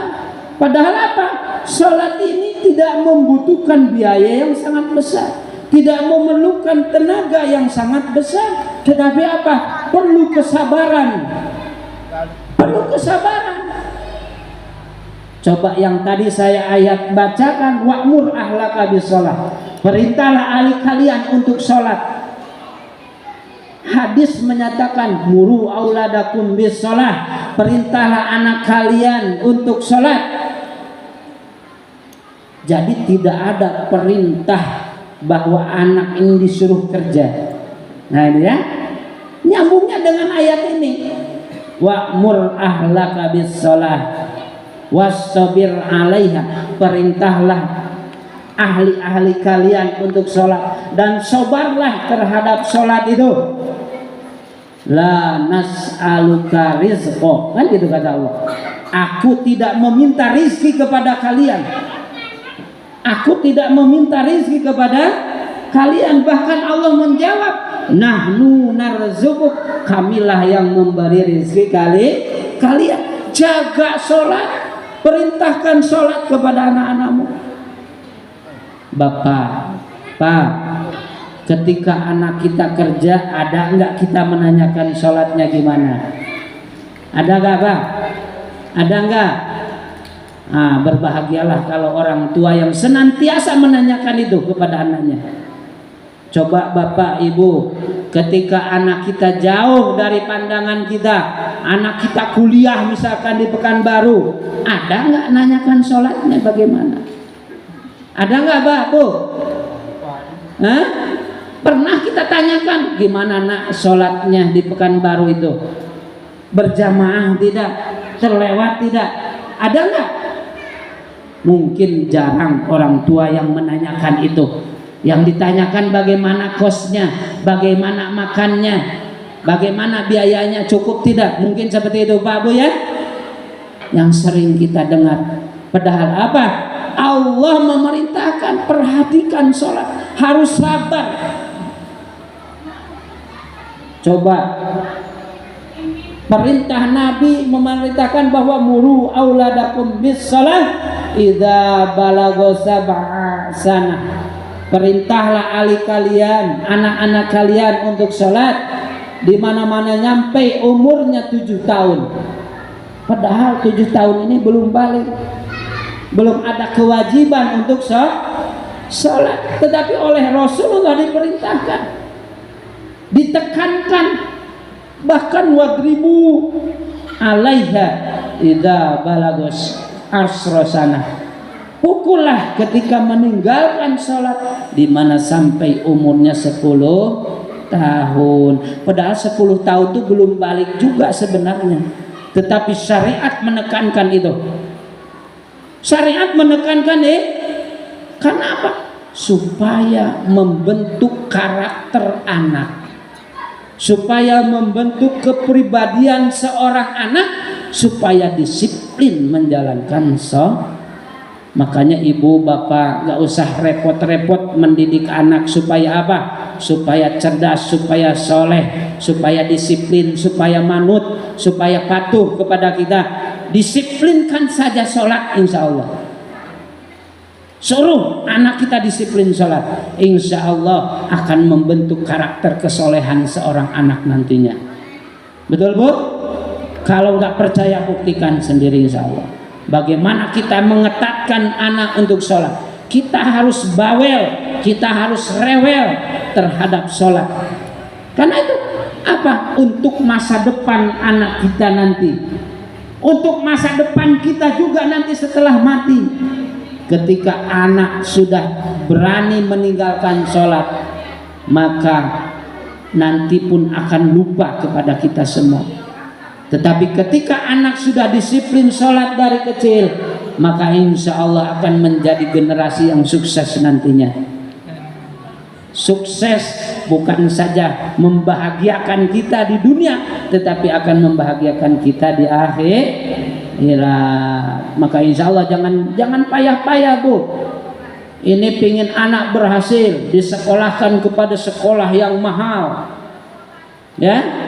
Padahal apa? Sholat ini tidak membutuhkan biaya yang sangat besar, tidak memerlukan tenaga yang sangat besar, tetapi apa? Perlu kesabaran. Perlu kesabaran. Coba yang tadi saya ayat bacakan, wa'mur ahlaka bis-shalah. Perintahlah ahli kalian untuk sholat. Hadis menyatakan muru auladakum bis-shalah. Perintahlah anak kalian untuk sholat. Jadi tidak ada perintah bahwa anak ini disuruh kerja. Nah ini ya, nyambungnya dengan ayat ini, wa'mur ahlaka bis-shalah was-sabir 'alaiha. Perintahlah ahli-ahli kalian untuk sholat dan sabarlah terhadap sholat itu. La nas'aluka rizqo, kan gitu kata Allah. Aku tidak meminta rizki kepada kalian. Aku tidak meminta rizki kepada kalian. Bahkan Allah menjawab, nahnu narzukuk, kamilah yang memberi rizki kalian. Jaga sholat, perintahkan sholat kepada anak-anakmu. Bapak, Pak, ketika anak kita kerja, ada enggak kita menanyakan sholatnya gimana? Ada enggak, Pak? Ada enggak? Nah, berbahagialah kalau orang tua yang senantiasa menanyakan itu kepada anaknya. Coba Bapak Ibu, ketika anak kita jauh dari pandangan kita, anak kita kuliah misalkan di Pekanbaru, ada nggak nanyakan sholatnya bagaimana? Ada nggak, Pak Bu? Hah? Pernah kita tanyakan gimana nak sholatnya di Pekanbaru itu? Berjamaah tidak? Terlewat tidak? Ada nggak? Mungkin jarang orang tua yang menanyakan itu. Yang ditanyakan bagaimana kosnya, bagaimana makannya, bagaimana biayanya, cukup tidak? Mungkin seperti itu Pak Bu ya, yang sering kita dengar. Padahal apa? Allah memerintahkan perhatikan sholat, harus sabar. Coba perintah Nabi memerintahkan bahwa muru auladakum bis-shalah idza balagha sab'a sanah. Perintahlah ahli kalian, anak-anak kalian untuk sholat di mana-mana nyampe umurnya 7 tahun. Padahal 7 tahun ini belum balik. belum ada kewajiban untuk sholat, tetapi oleh Rasulullah diperintahkan, ditekankan, bahkan wadribu alaiha idza balagos asrosana, pukullah ketika meninggalkan sholat, di mana sampai umurnya 10 tahun. Padahal 10 tahun itu belum balik juga sebenarnya, tetapi syariat menekankan itu. Syariat menekankan kenapa? Supaya membentuk karakter anak, supaya membentuk kepribadian seorang anak, supaya disiplin menjalankan sholat. Makanya ibu bapak gak usah repot-repot mendidik anak supaya apa? Supaya cerdas, supaya soleh, supaya disiplin, supaya manut, supaya patuh kepada kita. Disiplinkan saja sholat, insya Allah. Suruh anak kita disiplin sholat, insya Allah akan membentuk karakter kesolehan seorang anak nantinya. Betul bu? Kalau nggak percaya buktikan sendiri, insya Allah. Bagaimana kita mengetatkan anak untuk sholat? Kita harus bawel, kita harus rewel terhadap sholat. Karena itu apa? Untuk masa depan anak kita nanti, untuk masa depan kita juga nanti setelah mati. Ketika anak sudah berani meninggalkan sholat, maka nanti pun akan lupa kepada kita semua. Tetapi ketika anak sudah disiplin sholat dari kecil, maka insya Allah akan menjadi generasi yang sukses nantinya. Sukses bukan saja membahagiakan kita di dunia, tetapi akan membahagiakan kita di akhirat. Maka insya Allah jangan payah-payah bu. Ini pingin anak berhasil, disekolahkan kepada sekolah yang mahal, ya.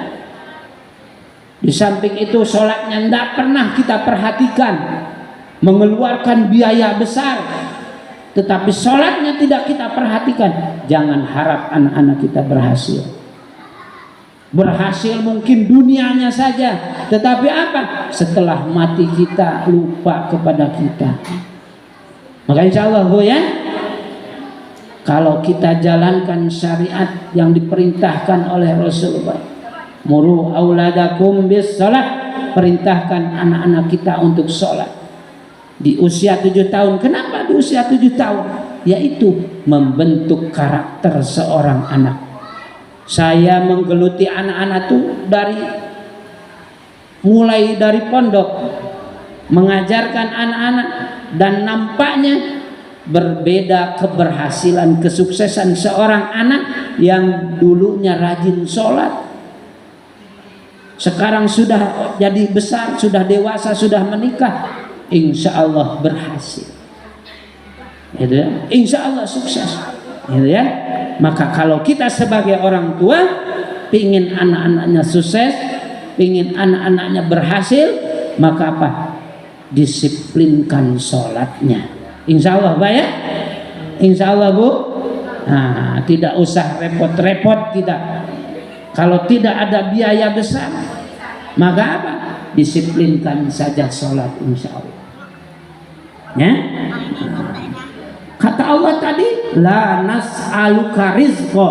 Di samping itu sholatnya tidak pernah kita perhatikan, mengeluarkan biaya besar, tetapi sholatnya tidak kita perhatikan. Jangan harap anak-anak kita berhasil. Berhasil mungkin dunianya saja, tetapi apa? Setelah mati kita lupa kepada kita. Maka insya Allah bu ya, kalau kita jalankan syariat yang diperintahkan oleh Rasulullah, muru auladakum bis salat, perintahkan anak-anak kita untuk sholat di usia 7 tahun. Kenapa di usia 7 tahun? Yaitu membentuk karakter seorang anak. Saya menggeluti anak-anak itu mulai dari pondok, mengajarkan anak-anak, dan nampaknya berbeda keberhasilan, kesuksesan seorang anak yang dulunya rajin sholat, sekarang sudah jadi besar, sudah dewasa, sudah menikah, insya Allah berhasil, gitu ya? Insya Allah sukses, gitu ya? Maka kalau kita sebagai orang tua pingin anak-anaknya sukses, pingin anak-anaknya berhasil, maka apa? Disiplinkan sholatnya, insya Allah Pak ya, insya Allah bu. Nah, tidak usah repot-repot kita. Kalau tidak ada biaya besar, maka apa? Disiplinkan saja sholat, insya Allah. Ya? Kata Allah tadi, la nas'aluka rizqa,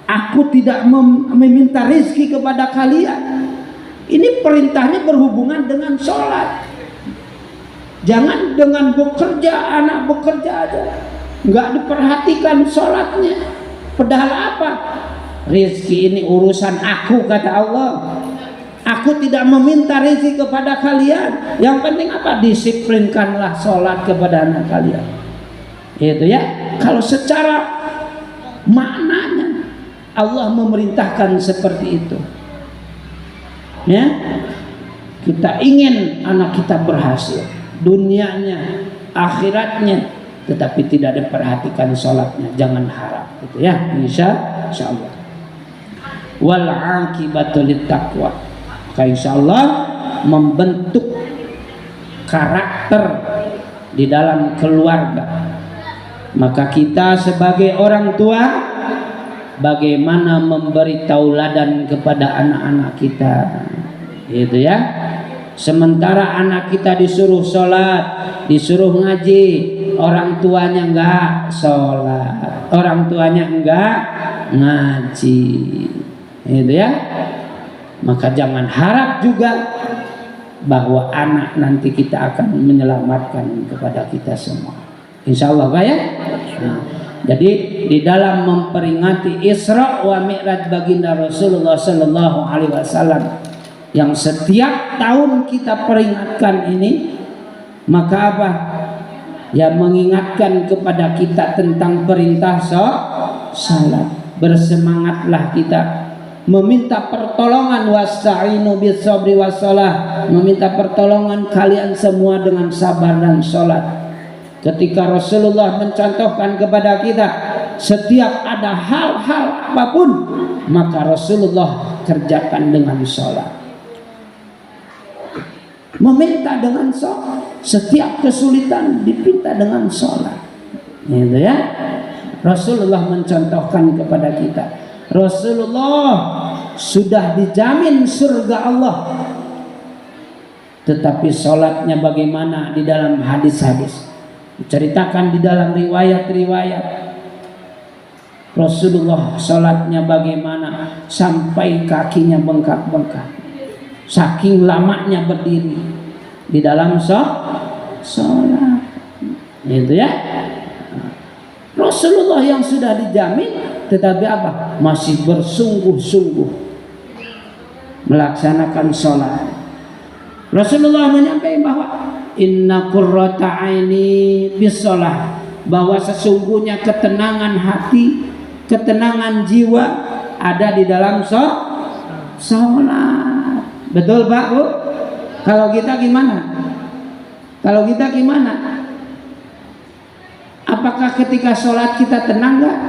aku tidak meminta rizki kepada kalian. Ini perintahnya berhubungan dengan sholat. Jangan dengan bekerja, anak bekerja aja, nggak diperhatikan sholatnya. Padahal apa? Rizki ini urusan aku, kata Allah. Aku tidak meminta rezeki kepada kalian. Yang penting apa? Disiplinkanlah sholat kepada anak kalian. Itu ya. Kalau secara maknanya Allah memerintahkan seperti itu. Ya. Kita ingin anak kita berhasil, dunianya, akhiratnya, tetapi tidak diperhatikan sholatnya. Jangan harap. Gitu ya. Insya Allah. Wal aqibatu littaqwa, maka insya Allah membentuk karakter di dalam keluarga. Maka kita sebagai orang tua, bagaimana memberi tauladan kepada anak-anak kita, gitu ya. Sementara anak kita disuruh sholat, disuruh ngaji, orang tuanya enggak sholat, orang tuanya enggak ngaji, gitu ya. Maka jangan harap juga bahwa anak nanti kita akan menyelamatkan kepada kita semua. Insya Allah Pak ya. Nah, jadi di dalam memperingati Isra wa Mi'raj baginda Rasulullah Sallallahu Alaihi Wasallam yang setiap tahun kita peringatkan ini, maka apa? Ya mengingatkan kepada kita tentang perintah salat. Bersemangatlah kita meminta pertolongan, wasta'inu bis sabri wassalah, meminta pertolongan kalian semua dengan sabar dan salat. Ketika Rasulullah mencontohkan kepada kita setiap ada hal-hal apapun, maka Rasulullah kerjakan dengan salat. Meminta dengan sholat, setiap kesulitan dipinta dengan sholat, gitu ya. Rasulullah mencontohkan kepada kita. Rasulullah sudah dijamin surga Allah, tetapi sholatnya bagaimana? Di dalam hadis-hadis diceritakan, di dalam riwayat-riwayat Rasulullah sholatnya bagaimana sampai kakinya bengkak-bengkak, saking lamanya berdiri di dalam sholat, gitu ya. Rasulullah yang sudah dijamin, tetapi apa? Masih bersungguh-sungguh melaksanakan sholat. Rasulullah menyampaikan bahwa inna qurrata aini bis sholat, bahwa sesungguhnya ketenangan hati, ketenangan jiwa ada di dalam sholat. Betul Pak Bu? Kalau kita gimana? Kalau kita gimana? Apakah ketika sholat kita tenang nggak?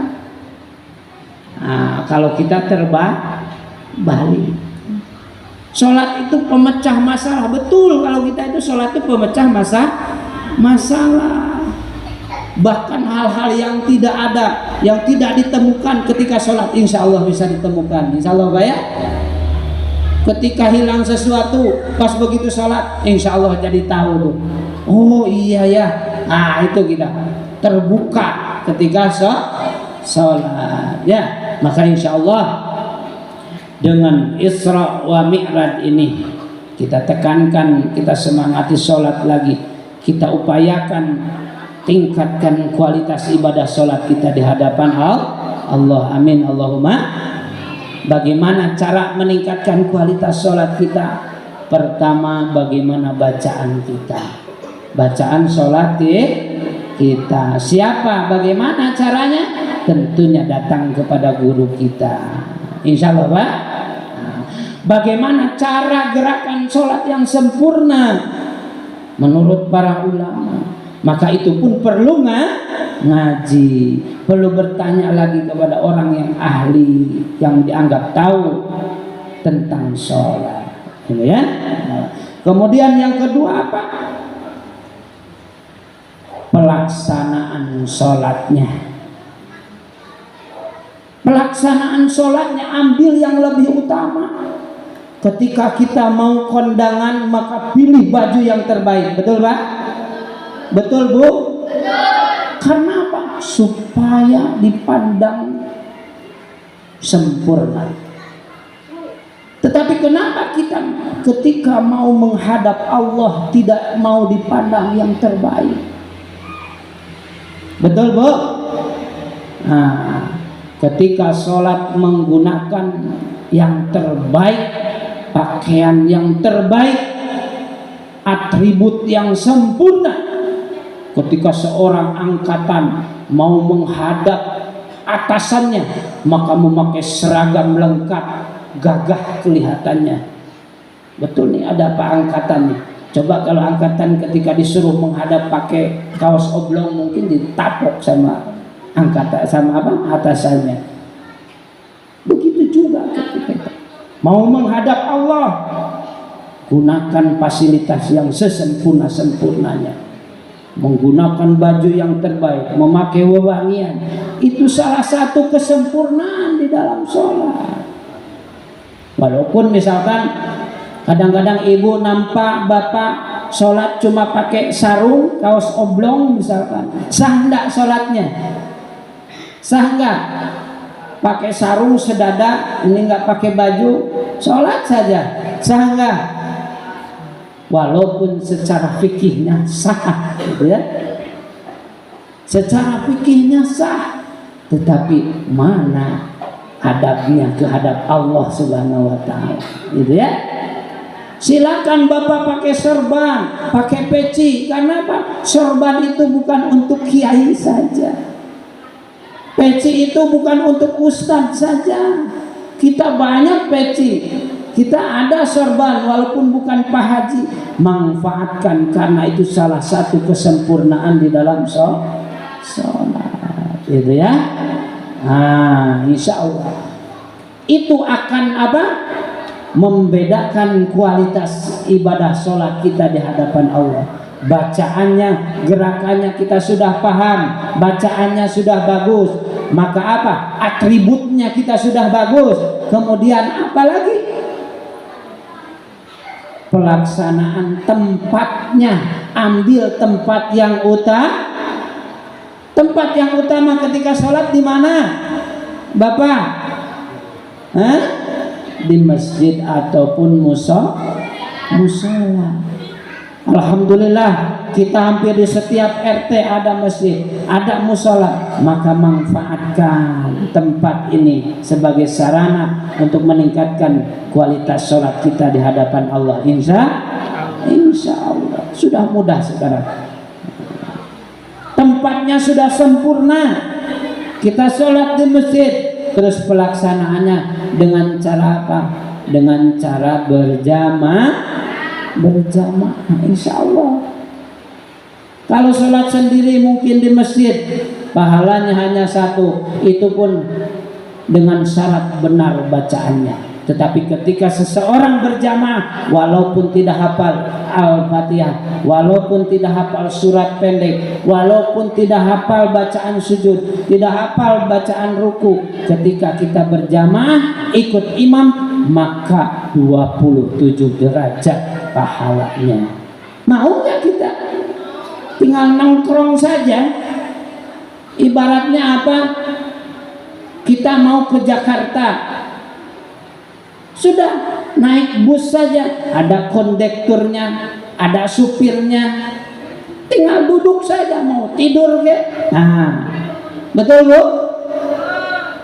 Nah, kalau kita terbalik. Sholat itu pemecah masalah. Betul, kalau kita itu sholat itu pemecah masalah. Bahkan hal-hal yang tidak ada, yang tidak ditemukan ketika sholat, insya Allah bisa ditemukan. Insya Allah Pak ya. Ketika hilang sesuatu pas begitu sholat, insya Allah jadi tahu tuh. Oh iya ya. Nah itu kita terbuka ketika sholat ya. Maka insya Allah dengan Isra wa Mi'raj ini kita tekankan, kita semangati sholat lagi, kita upayakan tingkatkan kualitas ibadah sholat kita di hadapan Allah. Amin Allahumma. Bagaimana cara meningkatkan kualitas sholat kita? Pertama, bagaimana bacaan kita, bacaan sholat kita. Siapa? Bagaimana caranya? Tentunya datang kepada guru kita. Insya Allah Pak. Bagaimana cara gerakan sholat yang sempurna menurut para ulama? Maka itu pun perlu ngaji, perlu bertanya lagi kepada orang yang ahli, yang dianggap tahu tentang sholat, ya. Kemudian yang kedua apa? Pelaksanaan sholatnya. Pelaksanaan sholatnya ambil yang lebih utama. Ketika kita mau kondangan, maka pilih baju yang terbaik. Betul Pak? Betul Bu? Karena apa? Supaya dipandang sempurna. Tetapi kenapa kita ketika mau menghadap Allah tidak mau dipandang yang terbaik? Betul Bu? Nah, ketika sholat menggunakan yang terbaik, pakaian yang terbaik, atribut yang sempurna. Ketika seorang angkatan mau menghadap atasannya, maka memakai seragam lengkap, gagah kelihatannya. Betul nih, ada apa angkatan nih? Coba kalau angkatan ketika disuruh menghadap pakai kaos oblong, mungkin ditapok sama angkatan, sama apa? Atasannya. Begitu juga ketika mau menghadap Allah, gunakan fasilitas yang sesempurna-sempurnanya. Menggunakan baju yang terbaik, memakai wewangian, itu salah satu kesempurnaan di dalam sholat. Walaupun misalkan Kadang-kadang ibu nampak bapak sholat cuma pakai sarung, kaos oblong misalkan. Sah enggak sholatnya? Sah enggak? Pakai sarung sedada, ini enggak pakai baju, sholat saja. Sah enggak? Walaupun secara fikihnya sah, gitu ya. Secara fikihnya sah, tetapi mana adabnya kehadap Allah Subhanahu wa taala, gitu ya. Silakan bapak pakai sorban, pakai peci, karena apa? Sorban itu bukan untuk kiai saja, peci itu bukan untuk ustadz saja. Kita banyak peci, kita ada sorban, walaupun bukan Pak Haji, manfaatkan karena itu salah satu kesempurnaan di dalam sholat, gitu ya. Insya Allah itu akan apa? Membedakan kualitas ibadah sholat kita di hadapan Allah. Bacaannya, gerakannya kita sudah paham, bacaannya sudah bagus, maka apa? Atributnya kita sudah bagus. Kemudian apa lagi? Pelaksanaan tempatnya, ambil tempat yang utama. Tempat yang utama ketika sholat di mana, Bapak? Di masjid ataupun musola. Alhamdulillah kita hampir di setiap RT ada masjid, ada musola. Maka manfaatkan tempat ini sebagai sarana untuk meningkatkan kualitas sholat kita di hadapan Allah. Insya Allah sudah mudah sekarang. Tempatnya sudah sempurna. Kita sholat di masjid, terus pelaksanaannya dengan cara apa? Dengan cara berjamaah, insya Allah. Kalau sholat sendiri mungkin di masjid, pahalanya hanya satu, itu pun dengan syarat benar bacaannya. Tetapi ketika seseorang berjamaah, walaupun tidak hafal Al-Fatihah, walaupun tidak hafal surat pendek, walaupun tidak hafal bacaan sujud, tidak hafal bacaan ruku, ketika kita berjamaah ikut imam, maka 27 derajat pahalanya. Mau nggak kita? Tinggal nongkrong saja. Ibaratnya apa? Kita mau ke Jakarta, sudah naik bus saja, ada kondekturnya, ada supirnya, tinggal duduk saja, mau tidur ke. Betul Bu?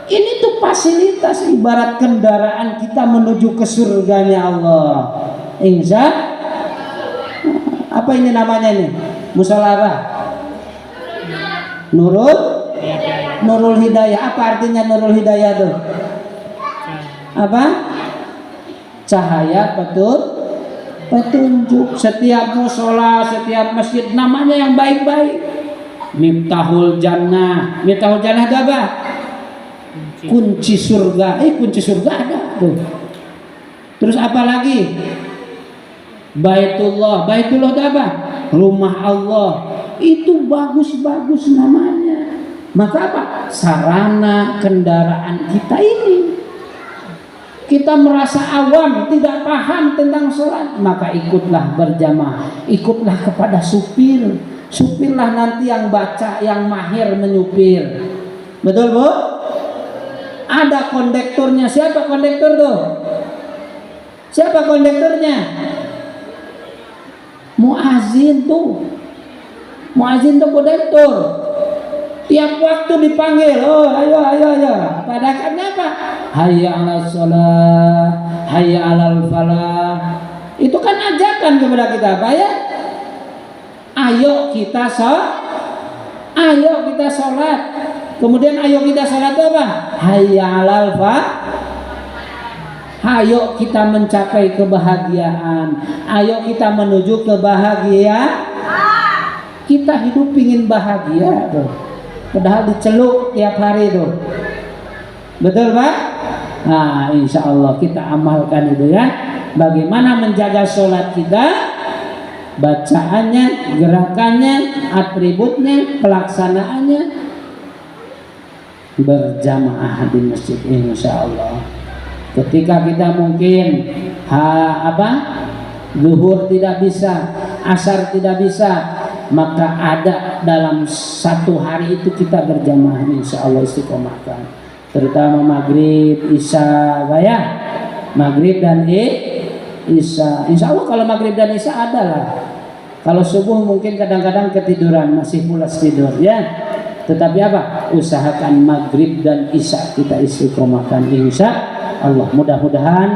Ini tuh fasilitas, ibarat kendaraan kita menuju ke surganya Allah. Insya apa ini namanya ini? Musola apa? Nurul Hidayah. Apa artinya Nurul Hidayah tuh? Apa? Cahaya petunjuk. Setiap musola, setiap masjid namanya yang baik-baik. Miftahul Jannah. Miftahul Jannah itu apa? Kunci surga. Kunci surga ada tuh. Terus apa lagi? Baitullah. Baitullah itu apa? Rumah Allah. Itu bagus-bagus namanya. Maka apa? Sarana kendaraan kita ini. Kita merasa awam, tidak paham tentang sholat, maka ikutlah berjamaah, ikutlah kepada supir. Supirlah nanti yang baca, yang mahir menyupir. Betul Bu? Ada kondekturnya. Siapa kondektur tuh? Siapa kondekturnya? Muazin tuh. Muazin tuh kondektur. Tiap waktu dipanggil, oh ayo. Padakannya apa? Hayya 'alas shalah, hayya 'alal falah. Itu kan ajakan kepada kita apa ya? Ayo kita sholat. Kemudian ayo kita sholat apa? Hayya 'alal falah. Ayo kita mencapai kebahagiaan. Ayo kita menuju kebahagiaan. Kita hidup ingin bahagia tuh. Padahal diceluk tiap hari itu. Betul Pak? Insya Allah kita amalkan itu ya. Bagaimana menjaga sholat kita, bacaannya, gerakannya, atributnya, pelaksanaannya, berjamaah di masjid insya Allah. Ketika kita mungkin Zuhur tidak bisa, asar tidak bisa, maka ada dalam satu hari itu kita berjamaah insya Allah istiqomahkan, terutama maghrib, isya, maghrib dan isya. Insya Allah kalau maghrib dan isya adalah. Kalau subuh mungkin kadang-kadang ketiduran, masih pulas tidur ya. Tetapi usahakan maghrib dan isya kita istiqomahkan insya Allah. Mudah-mudahan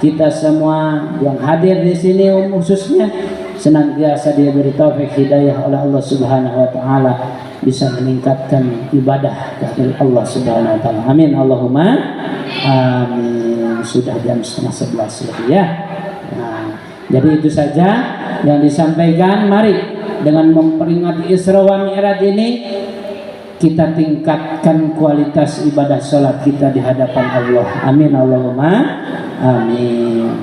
kita semua yang hadir di sini khususnya senantiasa diberi taufik hidayah oleh Allah Subhanahu wa taala, bisa meningkatkan ibadah kepada Allah Subhanahu wa taala. Amin Allahumma amin. Sudah jam 10:30 lebih ya. Nah, jadi itu saja yang disampaikan. Mari dengan memperingati Isra wa Mi'raj ini kita tingkatkan kualitas ibadah sholat kita di hadapan Allah. Amin Allahumma amin.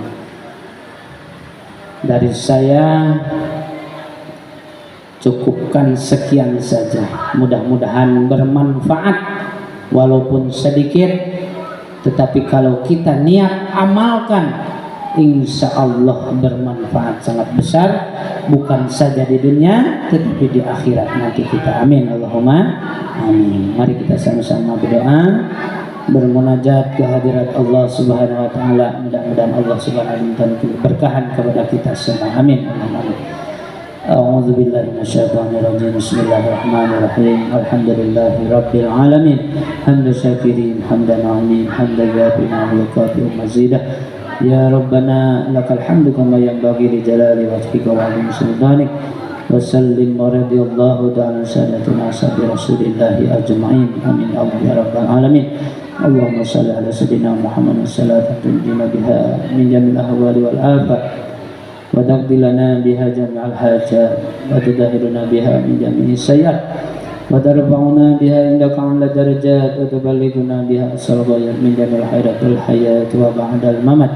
Dari saya cukupkan sekian saja. Mudah-mudahan bermanfaat walaupun sedikit, tetapi kalau kita niat amalkan, insya Allah bermanfaat sangat besar, bukan saja di dunia tetapi di akhirat nanti kita. Amin Allahumma amin. Mari kita sama-sama berdoa, bermunajat ke hadirat Allah Subhanahu wa taala. Mudah-mudahan Allah Subhanahu wa taala berkahan kepada kita semua. Amin. Amin. A'udzu billahi minasyaitonir rajim. Bismillahirrahmanirrahim. Alhamdulillahi rabbil alamin. Hamdan syakirin, hamdan na'imin, hamdan yafi'u wa kafi'u mazidah. Ya Rabbana lakal hamdu kama yanbaghi li jalali wajhika wa 'azimi sultanik. Wa sallim wa radiyallahu ta'ala sadatina ashabi Rasulillahi ajma'in. Amin ya rabbal alamin. Allahumma salli ala sayyidina Muhammad salatan tunjina biha min jamil ahwali wal afat wa taqdi lana biha jami'al hajat wa tudahhiruna biha min jami'is sayyi'at wa tarfa'una biha indaka 'ala darajat wa tuballighuna biha asal ghayat min jami'il hairatil hayat wa ba'dal mamat.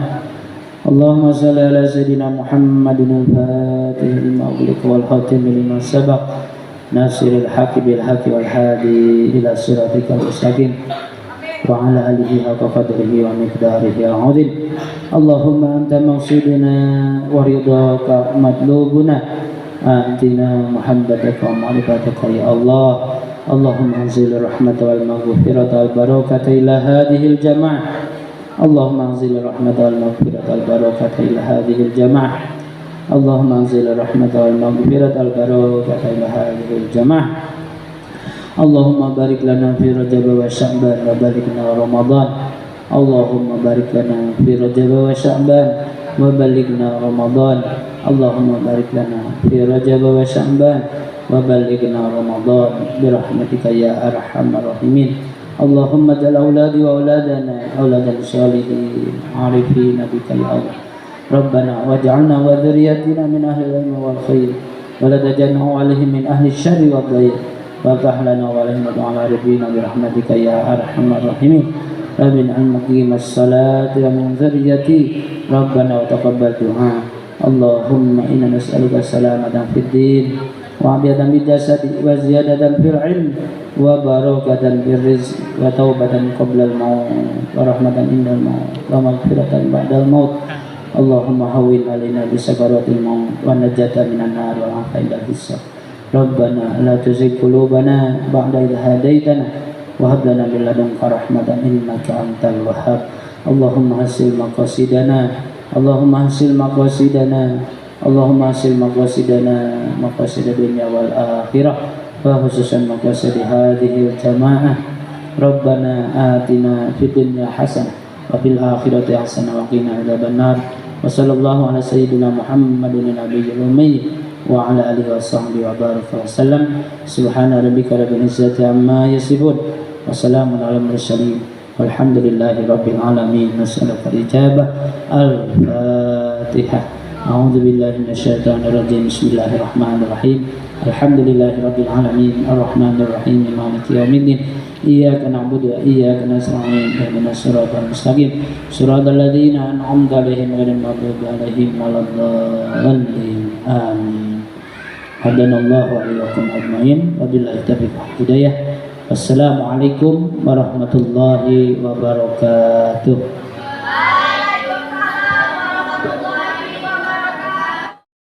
Allahumma salli ala sayyidina Muhammadin al-fatih lima ughliqa wal khatim lima sabaq nasiril haqqi bil haqqi wal hadi ila siratikal mustaqim wa ala alihi haqqa qadrihi wa miqdarihi al-'azim. Allahumma anta maqsiduna wa ridhaka matlubuna atina muhabbataka wa ma'rifataka ya Allah. Allahumma anzil rahmata wal maghfirata wal barakata ila hadhihi al-jama'ah. Allahumma anzil rahmata wal maghfirata wal barakata ila hadhihi al-jama'ah. Allahumma anzil rahmata wal maghfirata wal barakata ila hadhihi al-jama'ah. Allahumma barik lana fi Rajab wa Sya'ban wa balighna Ramadan. Allahumma barik lana fi Rajab wa Sya'ban wa balighna Ramadan. Allahumma barik lana fi Rajab wa Sya'ban wa balighna Ramadan bi rahmatika ya arhamar rahimin. Allahumma ja'al auladi wa auladana auladan shalihin arifin bika ya Allah. Rabbana waj'alna wa dhurriyyatina min ahli al-ilmi wal khair wa la taj'alna 'alaihim min ahli asy-syarri wad dhayr. Waftah lana wa alaihim wa rabbina bi rahmatika ya arhamar rahimin. Amin. Al-muqimas salati wa min dzurriyyati Rabbana wa taqabbal du'a. Allahumma inna nas'aluka salamatan fid din wa 'afiyatan fid jasadi wa ziyadatan fil 'ilm wa barakatan fir rizq wa taubatan qabla al-maut wa rahmatan indal maut wa maghfiratan ba'dal maut. Allahumma hawwin 'alaina bi sakaratil maut wa najatan minan nar wa 'afiyatan hisab. Rabbana la tuzigh qulubana ba'da idh hadaytana wa hab lana min ladunka rahmatan innaka antal wahhab. Allahumma hasil maqasidana, Allahumma hasil maqasidana, Allahumma hasil maqasidana, maqasid dunya wal akhirah wa khususan maqasid hadhihi al-jamaah. Rabbana atina fid dunya hasanah wa fil akhirati hasanah wa qina adzabannar. Wa sallallahu ala sayyidina Muhammadin nabiyil ummi wa ala alihi wa sahbihi wa baraka wa sallam. Subhana rabbika rabbil izzati amma yasifun wa salamun ala mursalin walhamdulillahi rabbil alamin. Nas'aluka al-ijabah. Al-Fatihah. A'udzu billahi minasyaitonir rajim. Bismillahirrahmanirrahim. Alhamdulillahi rabbil alamin arrahmanir rahim maliki yaumiddin. Iyyaka na'budu wa iyyaka nasta'in. Ihdinas siratal mustaqim. Siratal ladzina an'amta 'alaihim ghairil maghdubi 'alaihim waladdallin. Amin. Hadanallahu wa iyyakum ajmain. Wabillahi taufiq wal hidayah. Wassalamualaikum warahmatullahi wabarakatuh.